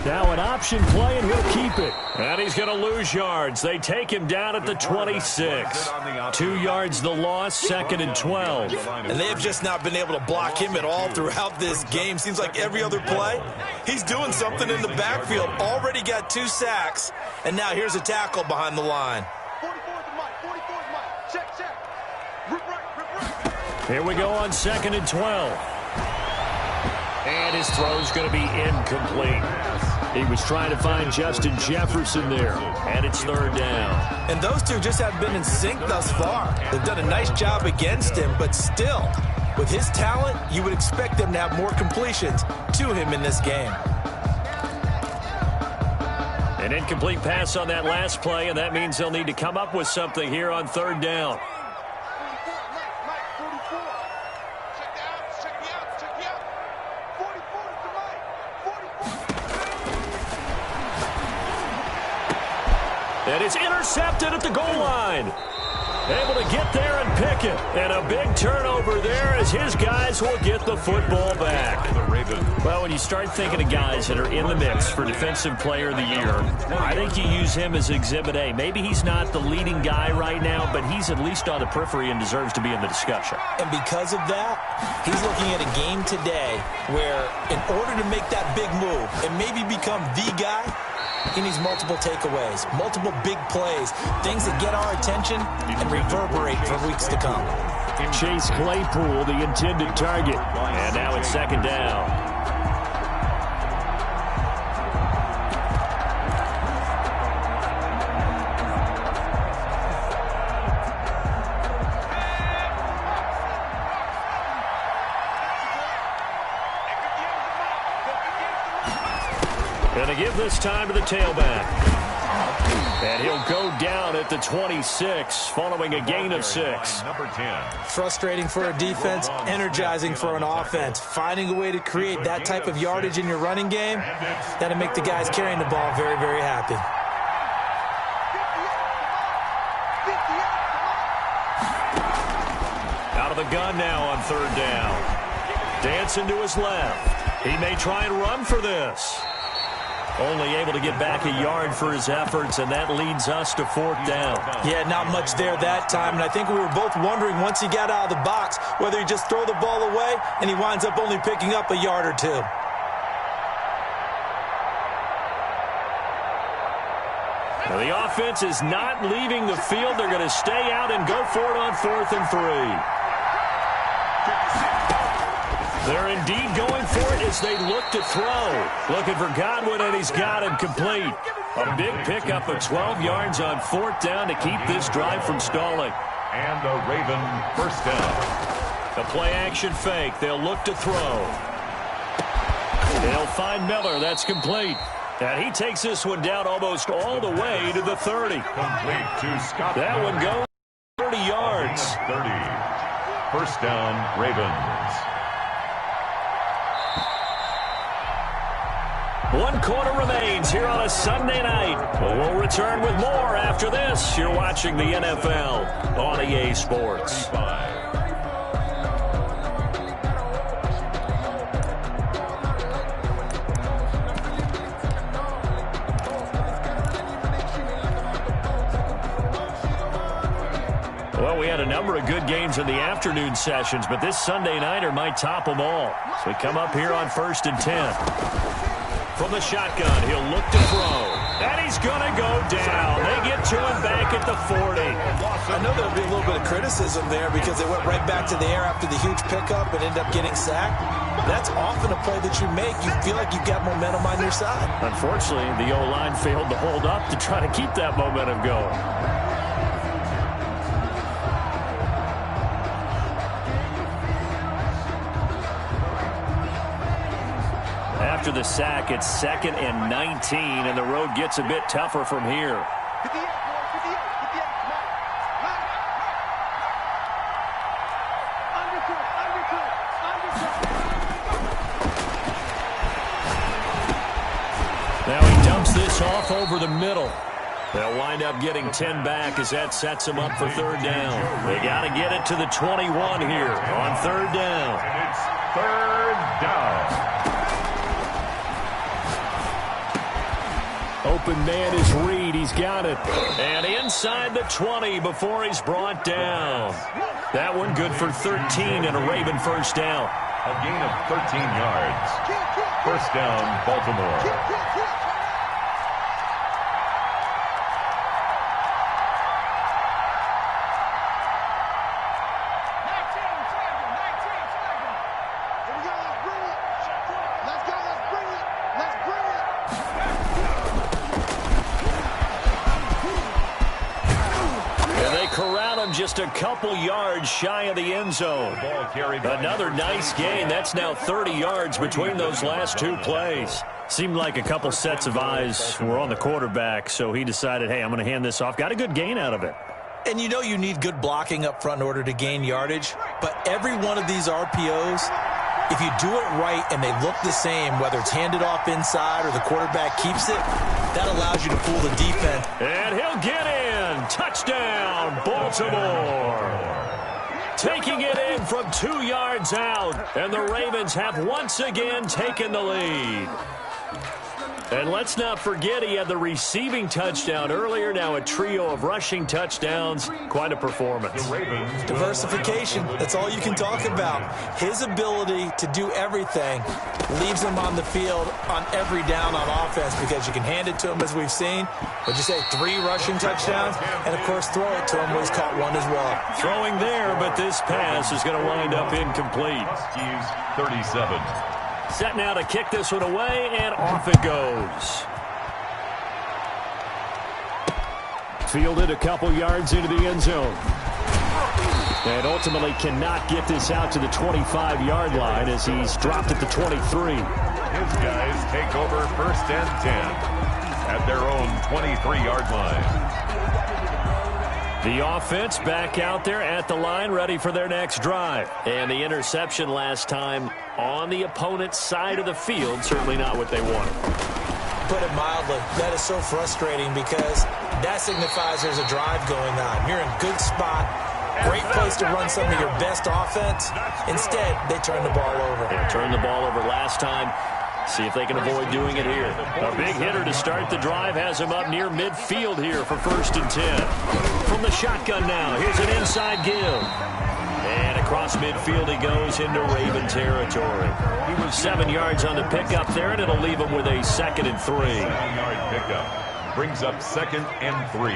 Now an option play, and he'll keep it. And he's going to lose yards. They take him down at the 26. 2 yards the loss, 2nd and 12. And they've just not been able to block him at all throughout this game. Seems like every other play, he's doing something in the backfield. Already got 2 sacks, and now here's a tackle behind the line. 44's the mic. 44's the mic. Check. Rip right. Here we go on 2nd and 12. And his throw's going to be incomplete. He was trying to find Justin Jefferson there, and it's 3rd down. And those two just haven't been in sync thus far. They've done a nice job against him, but still, with his talent, you would expect them to have more completions to him in this game. An incomplete pass on that last play, and that means they'll need to come up with something here on 3rd down. And it's intercepted at the goal line. Able to get there and pick it. And a big turnover there as his guys will get the football back. Well, when you start thinking of guys that are in the mix for Defensive Player of the Year, I think you use him as Exhibit A. Maybe he's not the leading guy right now, but he's at least on the periphery and deserves to be in the discussion. And because of that, he's looking at a game today where in order to make that big move and maybe become the guy, he needs multiple takeaways, multiple big plays, things that get our attention and reverberate for weeks to come. Chase Claypool, the intended target. And now it's 2nd down. Going to give this time to the tailback. And he'll go down at the 26 following a gain of 6. Number 10. Frustrating for a defense, energizing for an offense. Finding a way to create that type of yardage in your running game, that'll make the guys carrying the ball very, very happy. Out of the gun now on 3rd down. Dancing to his left. He may try and run for this. Only able to get back a yard for his efforts, and that leads us to 4th down. Yeah, not much there that time, and I think we were both wondering once he got out of the box whether he just throw the ball away, and he winds up only picking up a yard or 2. Now the offense is not leaving the field. They're going to stay out and go for it on 4th and 3. They're indeed going for it as they look to throw. Looking for Godwin, and he's got him complete. A big pickup of 12 yards on 4th down to keep this drive from stalling. And a Raven 1st down. The play-action fake. They'll look to throw. They'll find Miller. That's complete. And he takes this one down almost all the way to the 30. Complete to Scott. That one goes 30 yards. 30. 1st down, Ravens. 1 quarter remains here on a Sunday night. We'll return with more after this. You're watching the NFL on EA Sports. Well, we had a number of good games in the afternoon sessions, but this Sunday nighter might top them all. So we come up here on 1st and 10. From the shotgun, he'll look to throw. And he's going to go down. They get to him back at the 40. I know there'll be a little bit of criticism there because they went right back to the air after the huge pickup and ended up getting sacked. That's often a play that you make. You feel like you've got momentum on your side. Unfortunately, the O-line failed to hold up to try to keep that momentum going. after the sack. It's 2nd and 19, and the road gets a bit tougher from here. 58, boys, 58, 58. Come on. Line. Undercut. Now he dumps this off over the middle. They'll wind up getting 10 back as that sets them up for 3rd down. They got to get it to the 21 here on 3rd down. And it's 3rd down. Open man is Reed. He's got it. And inside the 20 before he's brought down. That one good for 13 and a Raven 1st down. A gain of 13 yards. 1st down, Baltimore. Just a couple yards shy of the end zone. Another nice gain. That's now 30 yards between those last 2 plays. Seemed like a couple sets of eyes were on the quarterback, so he decided, hey, I'm going to hand this off. Got a good gain out of it. And you know you need good blocking up front in order to gain yardage, but every one of these RPOs, if you do it right and they look the same, whether it's handed off inside or the quarterback keeps it, that allows you to fool the defense. And he'll get in. Touchdown, Baltimore. Taking it in from 2 yards out, and the Ravens have once again taken the lead. And let's not forget he had the receiving touchdown earlier. Now a trio of rushing touchdowns. Quite a performance. Diversification. That's all you can talk about. His ability to do everything leaves him on the field on every down on offense because you can hand it to him as we've seen. Would you say 3 rushing touchdowns? And, of course, throw it to him where he's caught 1 as well. Throwing there, but this pass is going to wind up incomplete. Huskies 37. Set now to kick this one away, and off it goes. Fielded a couple yards into the end zone. And ultimately cannot get this out to the 25-yard line as he's dropped at the 23. His guys take over 1st and 10 at their own 23-yard line. The offense back out there at the line, ready for their next drive. And the interception last time on the opponent's side of the field, certainly not what they wanted. Put it mildly, that is so frustrating because that signifies there's a drive going on. You're in a good spot, great place to run some of your best offense. Instead, they turn the ball over. They turned the ball over last time. See if they can avoid doing it here. A big hitter to start the drive has him up near midfield here for 1st and 10. From the shotgun now, here's an inside give. And across midfield he goes into Raven territory. He was 7 yards on the pickup there, and it'll leave him with a 2nd and 3. 7-yard pickup brings up 2nd and 3.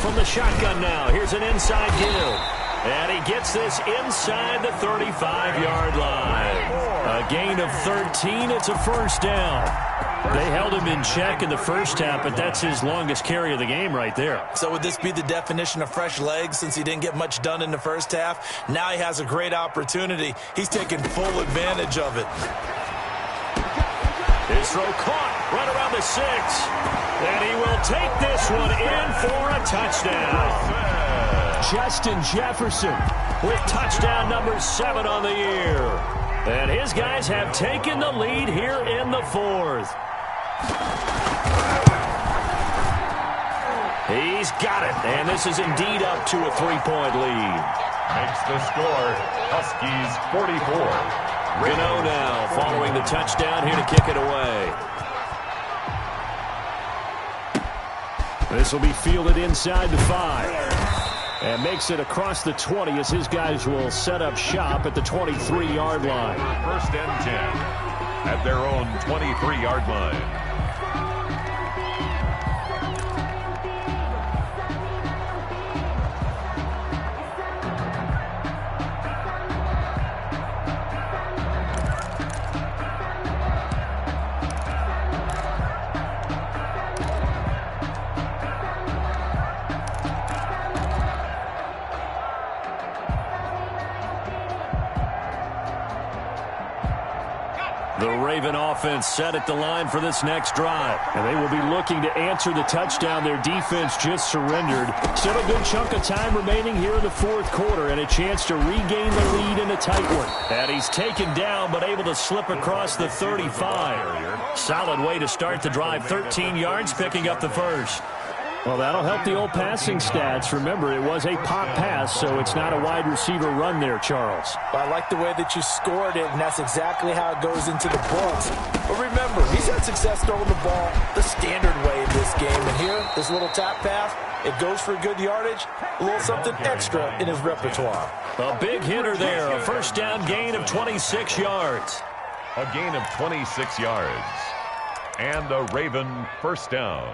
From the shotgun now, here's an inside give. And he gets this inside the 35-yard line. A gain of 13. It's a 1st down. They held him in check in the first half, but that's his longest carry of the game right there. So would this be the definition of fresh legs since he didn't get much done in the first half? Now he has a great opportunity. He's taking full advantage of it. His throw caught right around the 6. And he will take this one in for a touchdown. Justin Jefferson with touchdown number 7 on the year. And his guys have taken the lead here in the 4th. He's got it, and this is indeed up to a 3-point lead. Makes the score, Huskies 44. Gano now following the touchdown here to kick it away. This will be fielded inside the 5. And makes it across the 20 as his guys will set up shop at the 23-yard line. 1st and 10 at their own 23-yard line. The Raven offense set at the line for this next drive. And they will be looking to answer the touchdown their defense just surrendered. Still a good chunk of time remaining here in the fourth quarter and a chance to regain the lead in a tight one. And he's taken down but able to slip across the 35. Solid way to start the drive. 13 yards, picking up the first. Well, that'll help the old passing stats. Remember, it was a pop pass, so it's not a wide receiver run there, Charles. I like the way that you scored it, and that's exactly how it goes into the books. But remember, he's had success throwing the ball the standard way in this game. And here, this little tap pass, it goes for good yardage, a little something extra in his repertoire. A big hitter there, a first down gain of 26 yards. A gain of 26 yards. And a Raven first down.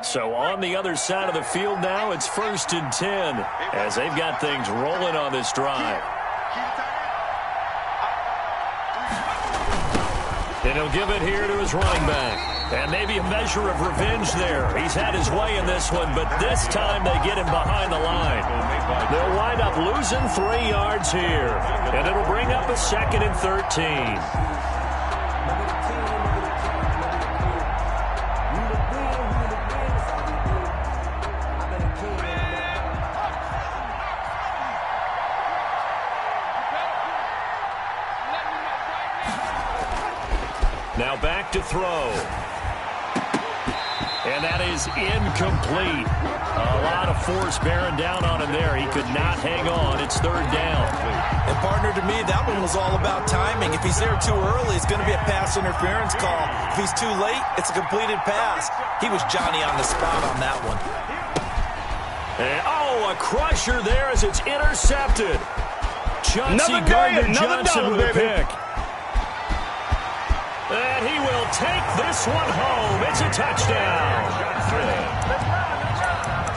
So on the other side of the field now, it's 1st and 10 as they've got things rolling on this drive. And he'll give it here to his running back. And maybe a measure of revenge there. He's had his way in this one, but this time they get him behind the line. They'll wind up losing 3 yards here. And it'll bring up a 2nd and 13. Now back to throw. And that is incomplete. A lot of force bearing down on him there. He could not hang on. It's 3rd down. And partner, to me, that one was all about timing. If he's there too early, it's going to be a pass interference call. If he's too late, it's a completed pass. He was Johnny on the spot on that one. And, a crusher there as it's intercepted. Chauncey Gardner-Johnson with a pick. And he will take this one home. It's a touchdown.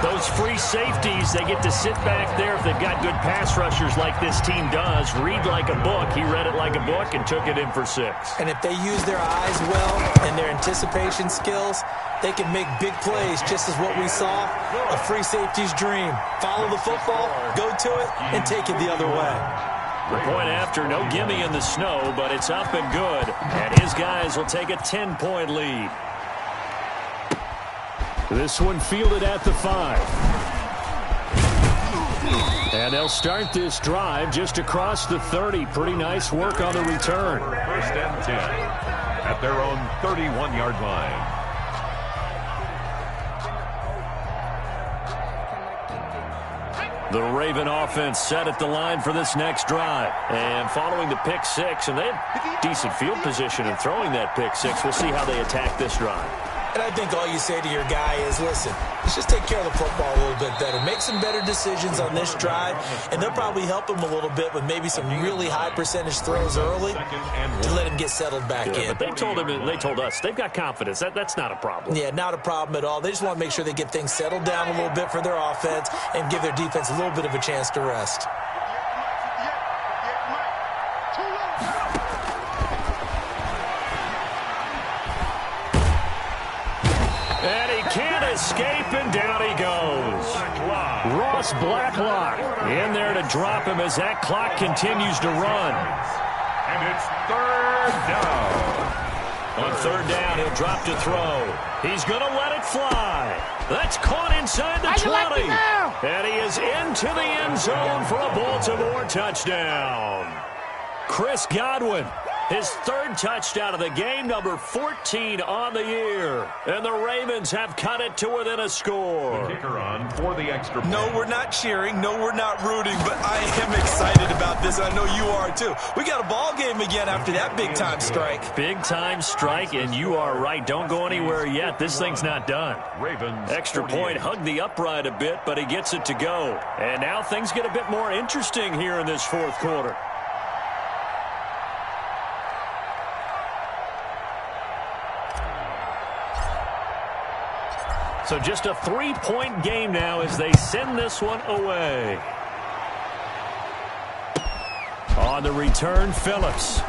Those free safeties, they get to sit back there if they've got good pass rushers like this team does. Read like a book. He read it like a book and took it in for 6. And if they use their eyes well and their anticipation skills, they can make big plays, just as what we saw. A free safety's dream. Follow the football, go to it, and take it the other way. The point after, no gimme in the snow, but it's up and good. And his guys will take a 10-point lead. This one fielded at the 5. And they'll start this drive just across the 30. Pretty nice work on the return. 1st and 10 at their own 31-yard line. The Raven offense set at the line for this next drive. And following the pick 6, and they have decent field position in throwing that pick 6. We'll see how they attack this drive. And I think all you say to your guy is, listen, let's just take care of the football a little bit better. Make some better decisions on this drive, and they'll probably help him a little bit with maybe some really high percentage throws early to let him get settled back in. But they told us they've got confidence. That's not a problem. Yeah, not a problem at all. They just want to make sure they get things settled down a little bit for their offense and give their defense a little bit of a chance to rest. Escape, and down he goes. Ross Blacklock in there to drop him as that clock continues to run. And it's 3rd down. On 3rd down, he'll drop to throw. He's going to let it fly. That's caught inside the 20. And he is into the end zone for a Baltimore touchdown. Chris Godwin, his 3rd touchdown of the game, number 14 on the year. And the Ravens have cut it to within a score. The kicker on for the extra point. No, we're not cheering. No, we're not rooting. But I am excited about this. I know you are, too. We got a ball game again after that big-time strike. Big-time strike, and you are right. Don't go anywhere yet. This thing's not done. Ravens. Extra point, hugged the upright a bit, but he gets it to go. And now things get a bit more interesting here in this 4th quarter. So just a 3-point game now as they send this one away. On the return, Phillips.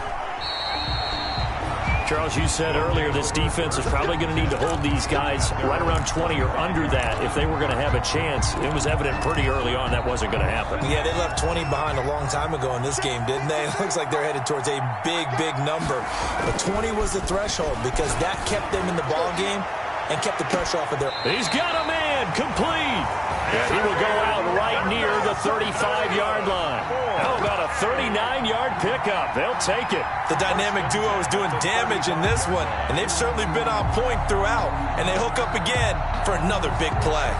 Charles, you said earlier this defense is probably going to need to hold these guys right around 20 or under that if they were going to have a chance. It was evident pretty early on that wasn't going to happen. Yeah, they left 20 behind a long time ago in this game, didn't they? It looks like they're headed towards a big, big number. But 20 was the threshold because that kept them in the ball game and kept the pressure off of their... He's got a man complete. And he will go out right near the 35-yard line. How about a 39-yard pickup? They'll take it. The dynamic duo is doing damage in this one, and they've certainly been on point throughout. And they hook up again for another big play.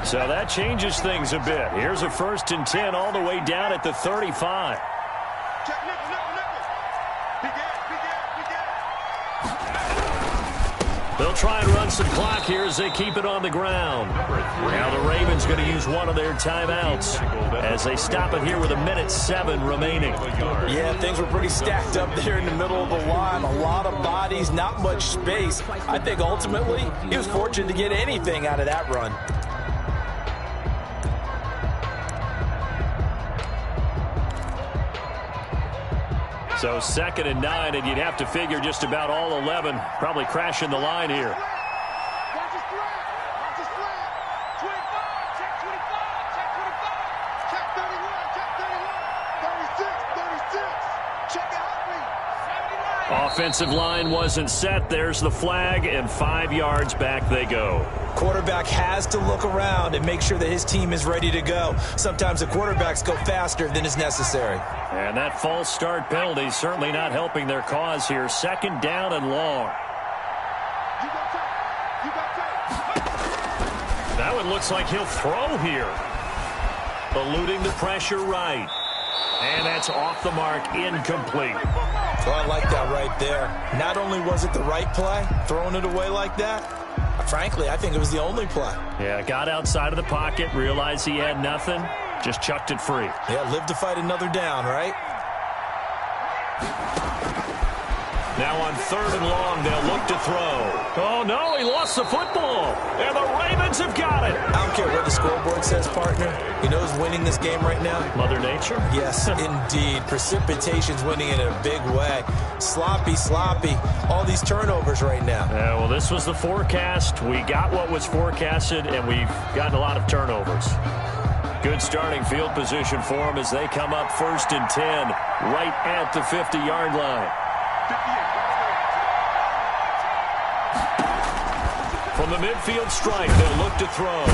So that changes things a bit. Here's a 1st and 10 all the way down at the 35. They'll try and run some clock here as they keep it on the ground. Now the Ravens going to use one of their timeouts as they stop it here with 1:07 remaining. Yeah, things were pretty stacked up there in the middle of the line. A lot of bodies, not much space. I think ultimately he was fortunate to get anything out of that run. So 2nd and 9, and you'd have to figure just about all 11 probably crashing the line here. Watch his threat. Watch his threat. 25. Check 25. Check 25. Check 31. Check 31. 36. 36. Check it out, 79. Offensive line wasn't set. There's the flag, and 5 yards back they go. Quarterback has to look around and make sure that his team is ready to go. Sometimes the quarterbacks go faster than is necessary. And that false start penalty is certainly not helping their cause here. 2nd down and long. That one looks like he'll throw here. Eluding the pressure right. And that's off the mark, incomplete. Well, I like that right there. Not only was it the right play, throwing it away like that, frankly, I think it was the only play. Yeah, got outside of the pocket, realized he had nothing, just chucked it free. Yeah, live to fight another down, right? Now on 3rd and long, they'll look to throw. Oh, no, he lost the football. And the Ravens have got it. I don't care what the scoreboard says, partner. You know who's winning this game right now? Mother Nature? Yes, indeed. Precipitation's winning in a big way. Sloppy, sloppy. All these turnovers right now. Yeah, well, this was the forecast. We got what was forecasted, and we've gotten a lot of turnovers. Good starting field position for them as they come up 1st and 10 right at the 50-yard line. From the midfield stripe, they'll look to throw.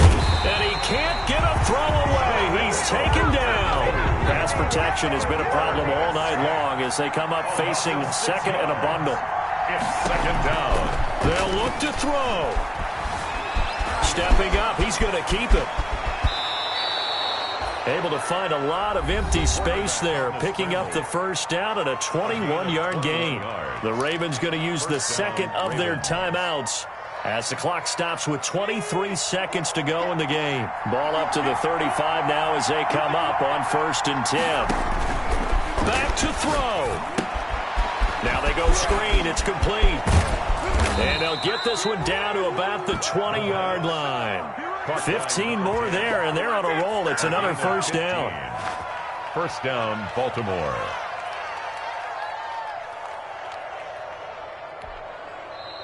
And he can't get a throw away. He's taken down. Pass protection has been a problem all night long as they come up facing 2nd and a bundle. It's 2nd down. They'll look to throw. Stepping up, he's going to keep it. Able to find a lot of empty space there, picking up the 1st down and a 21-yard gain. The Ravens going to use the 2nd of their timeouts as the clock stops with 23 seconds to go in the game. Ball up to the 35 now as they come up on 1st and 10. Back to throw. Now they go screen. It's complete. And they'll get this one down to about the 20-yard line. 15 more there, and they're on a roll. It's another 1st down. 1st down, Baltimore.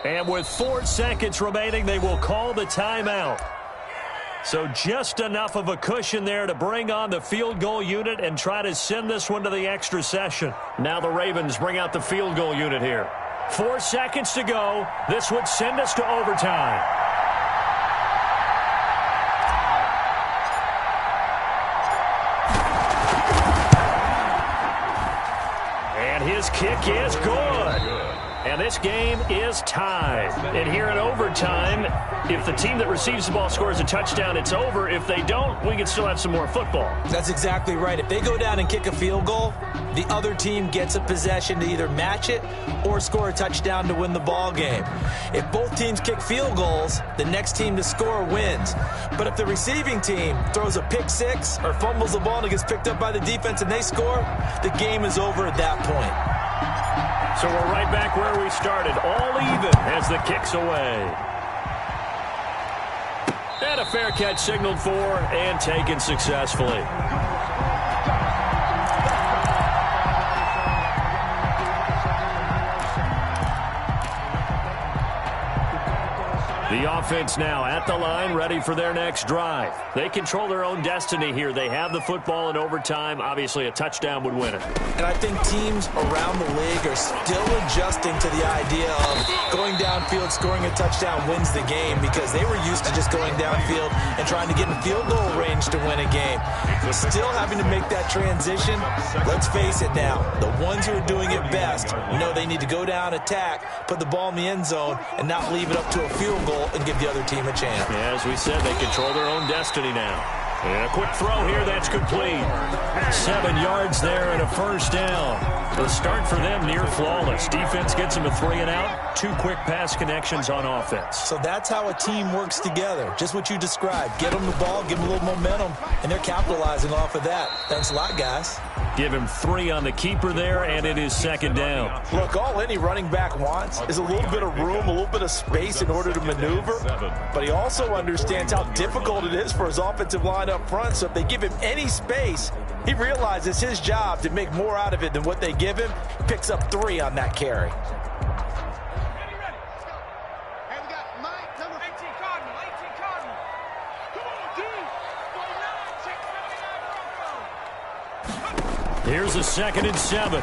And with 4 seconds remaining, they will call the timeout. So just enough of a cushion there to bring on the field goal unit and try to send this one to the extra session. Now the Ravens bring out the field goal unit here. 4 seconds to go. This would send us to overtime. And his kick is good. And this game is tied. And here in overtime, if the team that receives the ball scores a touchdown, it's over. If they don't, we can still have some more football. That's exactly right. If they go down and kick a field goal, the other team gets a possession to either match it or score a touchdown to win the ball game. If both teams kick field goals, the next team to score wins. But if the receiving team throws a pick six or fumbles the ball and it gets picked up by the defense and they score, the game is over at that point. So we're right back where we started, all even as the kick's away. And a fair catch signaled for and taken successfully. The offense now at the line, ready for their next drive. They control their own destiny here. They have the football in overtime. Obviously, a touchdown would win it. And I think teams around the league are still adjusting to the idea of going downfield, scoring a touchdown wins the game, because they were used to just going downfield and trying to get in field goal range to win a game. Still having to make that transition. Let's face it now, the ones who are doing it best know they need to go down, attack, put the ball in the end zone, and not leave it up to a field goal and give the other team a chance. Yeah, as we said, they control their own destiny now. And a quick throw here, that's complete. 7 yards there and a first down. The start for them near flawless. Defense gets them a 3 and out. 2 quick pass connections on offense. So that's how a team works together. Just what you described. Get them the ball, give them a little momentum, and they're capitalizing off of that. Thanks a lot, guys. Give him 3 on the keeper there, and it is second down. Look, all any running back wants is a little bit of room, a little bit of space in order to maneuver. But he also understands how difficult it is for his offensive line up front. So if they give him any space, he realizes his job to make more out of it than what they give him. Picks up 3 on that carry. Here's a 2nd and 7.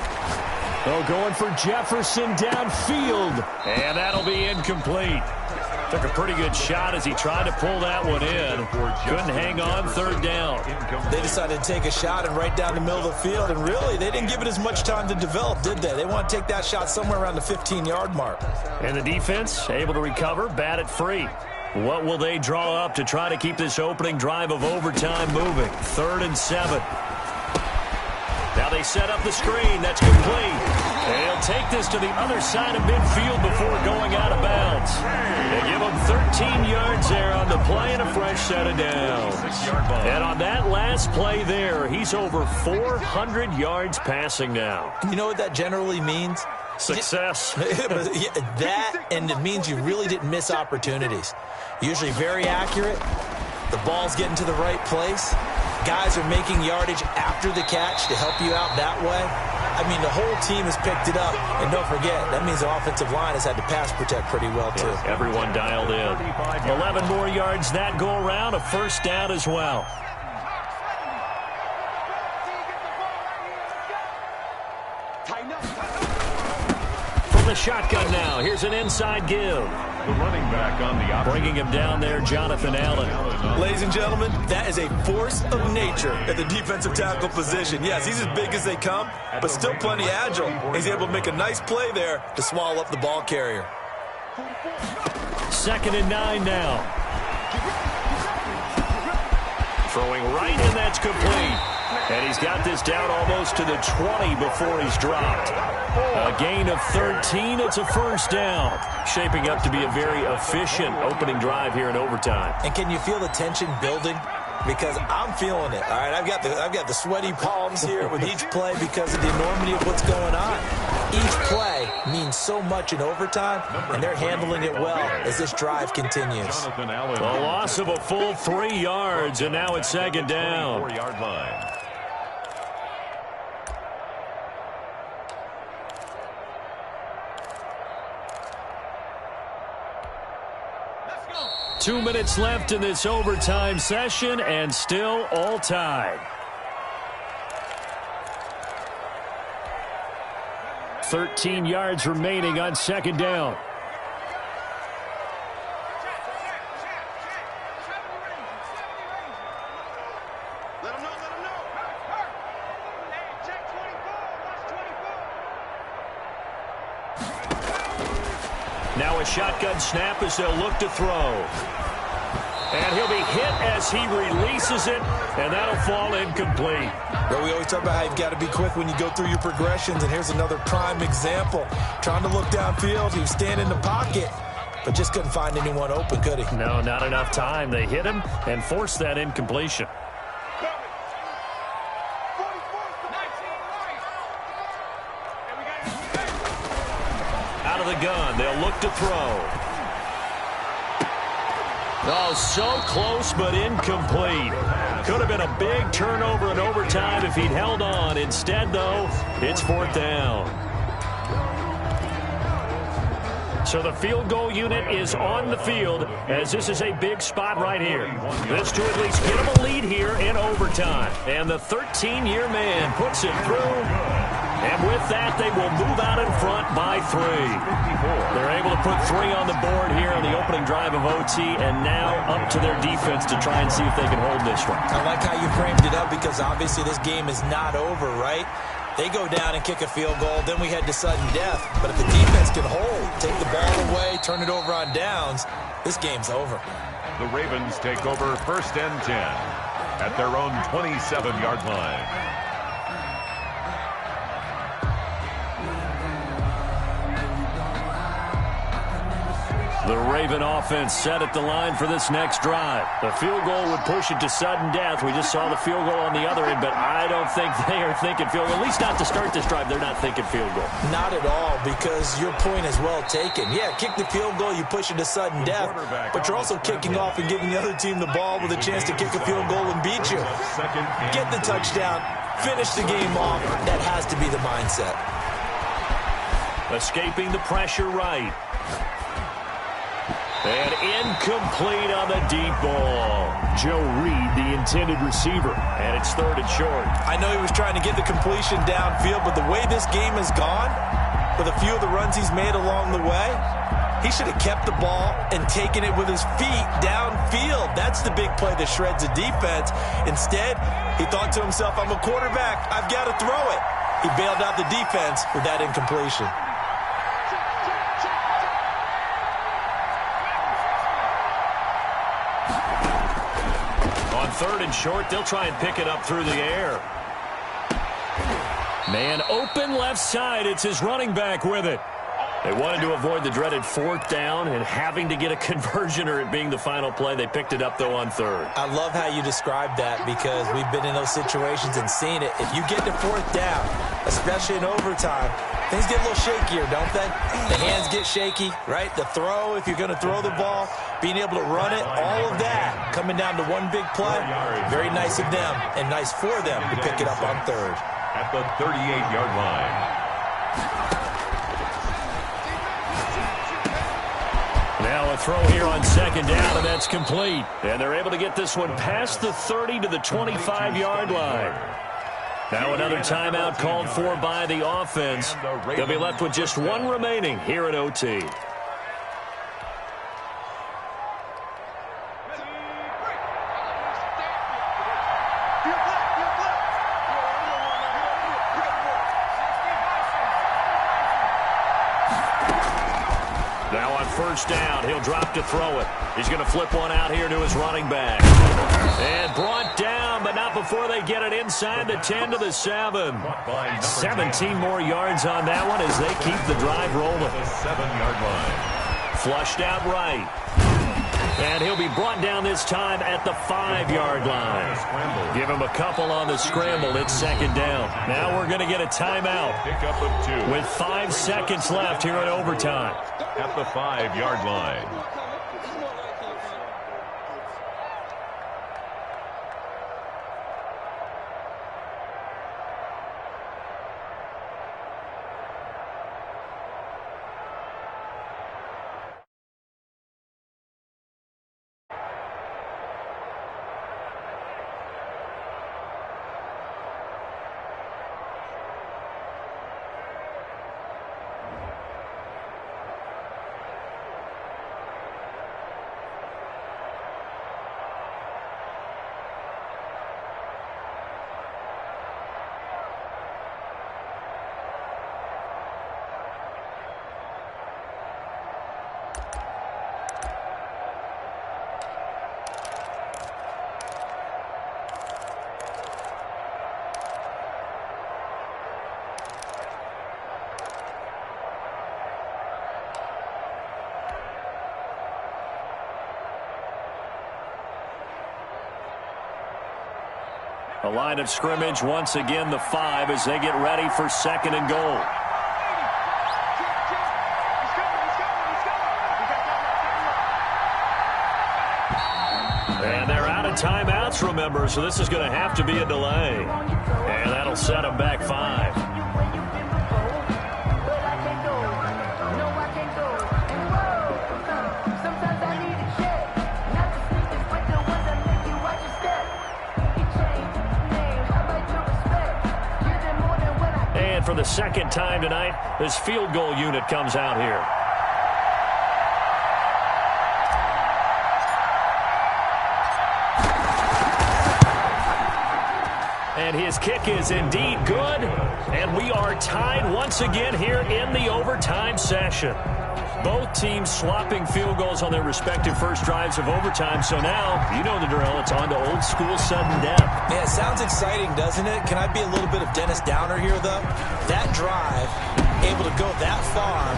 Oh, going for Jefferson downfield. And that'll be incomplete. Took a pretty good shot as he tried to pull that one in. Couldn't hang on, 3rd down. They decided to take a shot and right down the middle of the field. And really, they didn't give it as much time to develop, did they? They want to take that shot somewhere around the 15-yard mark. And the defense able to recover, bat it free. What will they draw up to try to keep this opening drive of overtime moving? 3rd and 7. Now they set up the screen. That's complete. And he'll take this to the other side of midfield before going out of bounds. They give him 13 yards there on the play and a fresh set of downs. And on that last play there, he's over 400 yards passing now. You know what that generally means? Success. That, and it means you really didn't miss opportunities. Usually very accurate. The ball's getting to the right place. Guys are making yardage after the catch to help you out that way. I mean, the whole team has picked it up. And don't forget, that means the offensive line has had to pass protect pretty well, too. Yeah, everyone dialed in. 11 more yards that go around, a first down as well. From the shotgun now, here's an inside give. The running back on the option. Bringing him down there, Jonathan Allen. Ladies and gentlemen, that is a force of nature at the defensive tackle position. Yes, he's as big as they come, but still plenty agile. He's able to make a nice play there to swallow up the ball carrier. 2nd and 9 now. Throwing right, and that's complete. And he's got this down almost to the 20 before he's dropped. A gain of 13. It's a first down. Shaping up to be a very efficient opening drive here in overtime. And can you feel the tension building? Because I'm feeling it. All right, I've got the sweaty palms here with each play because of the enormity of what's going on. Each play means so much in overtime, and they're handling it well as this drive continues. A loss of a full 3 yards, and now it's 2nd down. 4-yard line. Two minutes left in this overtime session, and still all tied. 13 yards remaining on 2nd down. Let him know, let him know. Check 24, watch 24. Now a shotgun snap as they'll look to throw. And he'll be hit as he releases it, and that'll fall incomplete. Well, we always talk about how you've got to be quick when you go through your progressions, and here's another prime example. Trying to look downfield, he was standing in the pocket, but just couldn't find anyone open, could he? No, not enough time. They hit him and forced that incompletion. out of the gun. They'll look to throw. Oh, so close but incomplete. Could have been a big turnover in overtime if he'd held on. Instead, though, it's 4th down. So the field goal unit is on the field as this is a big spot right here. This to at least get them a lead here in overtime. And the 13-year man puts it through. And with that, they will move out in front by 3. They're able to put 3 on the board here on the opening drive of OT, and now up to their defense to try and see if they can hold this one. I like how you framed it up because obviously this game is not over, right? They go down and kick a field goal, then we head to sudden death. But if the defense can hold, take the ball away, turn it over on downs, this game's over. The Ravens take over 1st and 10 at their own 27-yard line. The Raven offense set at the line for this next drive. The field goal would push it to sudden death. We just saw the field goal on the other end, but I don't think they are thinking field goal. At least not to start this drive. They're not thinking field goal. Not at all, because your point is well taken. Yeah, kick the field goal, you push it to sudden death, but you're also kicking off and giving the other team the ball with a chance to kick a field goal and beat you. Get the touchdown, finish the game off. That has to be the mindset. Escaping the pressure right. And incomplete on the deep ball. Joe Reed, the intended receiver. And it's 3rd and short. I know he was trying to get the completion downfield, but the way this game has gone, with a few of the runs he's made along the way, he should have kept the ball and taken it with his feet downfield. That's the big play that shreds the defense. Instead, he thought to himself, I'm a quarterback. I've got to throw it. He bailed out the defense with that incompletion. On 3rd and short, they'll try and pick it up through the air. Man open left side. It's his running back with it. They wanted to avoid the dreaded 4th down and having to get a conversion or it being the final play. They picked it up, though, on 3rd. I love how you described that because we've been in those situations and seen it. If you get to 4th down, especially in overtime, things get a little shakier, don't they? The hands get shaky, right? The throw, if you're going to throw the ball, being able to run it, all of that coming down to one big play. Very nice of them and nice for them to pick it up on 3rd. At the 38-yard line. Now a throw here on 2nd down, and that's complete. And they're able to get this one past the 30 to the 25-yard line. Now another timeout called for by the offense. They'll be left with just 1 remaining here at OT. Now on 1st down, he'll drop to throw it. He's going to flip one out here to his running back. And brought down, but not before they get it inside the 10 to the 7. 17 more yards on that one as they keep the drive rolling. The 7-yard line. Flushed out right. And he'll be brought down this time at the 5-yard line. Give him a couple on the scramble. It's 2nd down. Now we're going to get a timeout. Pickup of 2. With 5 seconds left here in overtime. At the 5-yard line. A line of scrimmage, once again the 5 as they get ready for 2nd and goal. timeouts, remember, so this is going to have to be a delay. And that'll set them back 5. And for the second time tonight, this field goal unit comes out here. And his kick is indeed good. And we are tied once again here in the overtime session. Both teams swapping field goals on their respective first drives of overtime. So now, you know the drill. It's on to old school sudden death. Yeah, it sounds exciting, doesn't it? Can I be a little bit of Dennis Downer here, though? That drive, able to go that far,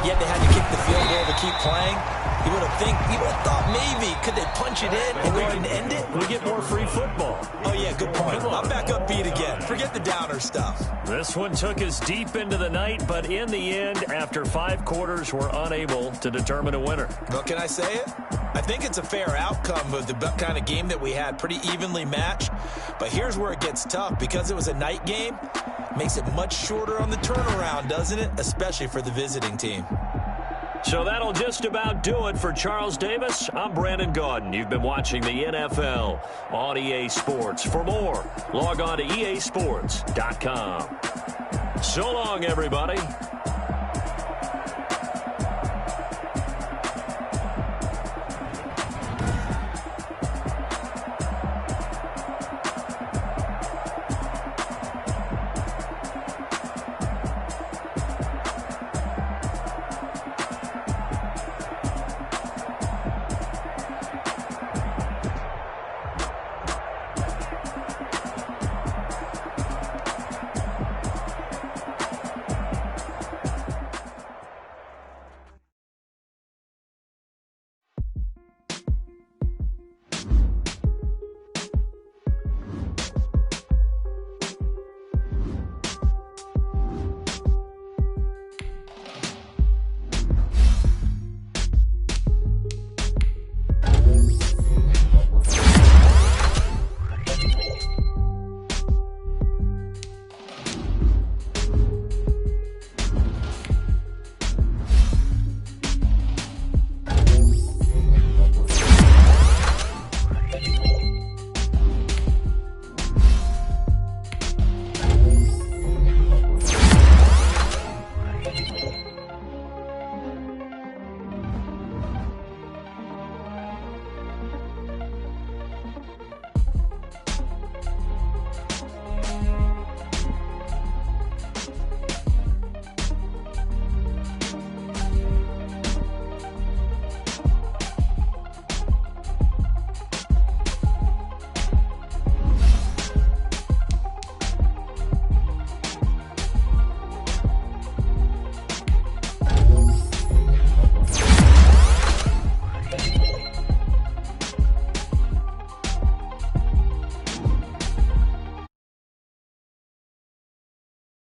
yet they had to kick the field goal to keep playing. You would have thought maybe, could they punch it in and we can end it? We get more free football. Oh, yeah, good point. I'm back upbeat again. Forget the Downer stuff. This one took us deep into the night, but in the end, after 5 quarters, we're unable to determine a winner. Well, can I say it? I think it's a fair outcome of the kind of game that we had, pretty evenly matched. But here's where it gets tough. Because it was a night game, makes it much shorter on the turnaround, doesn't it? Especially for the visiting team. So that'll just about do it for Charles Davis. I'm Brandon Gaudin. You've been watching the NFL on EA Sports. For more, log on to easports.com. So long, everybody.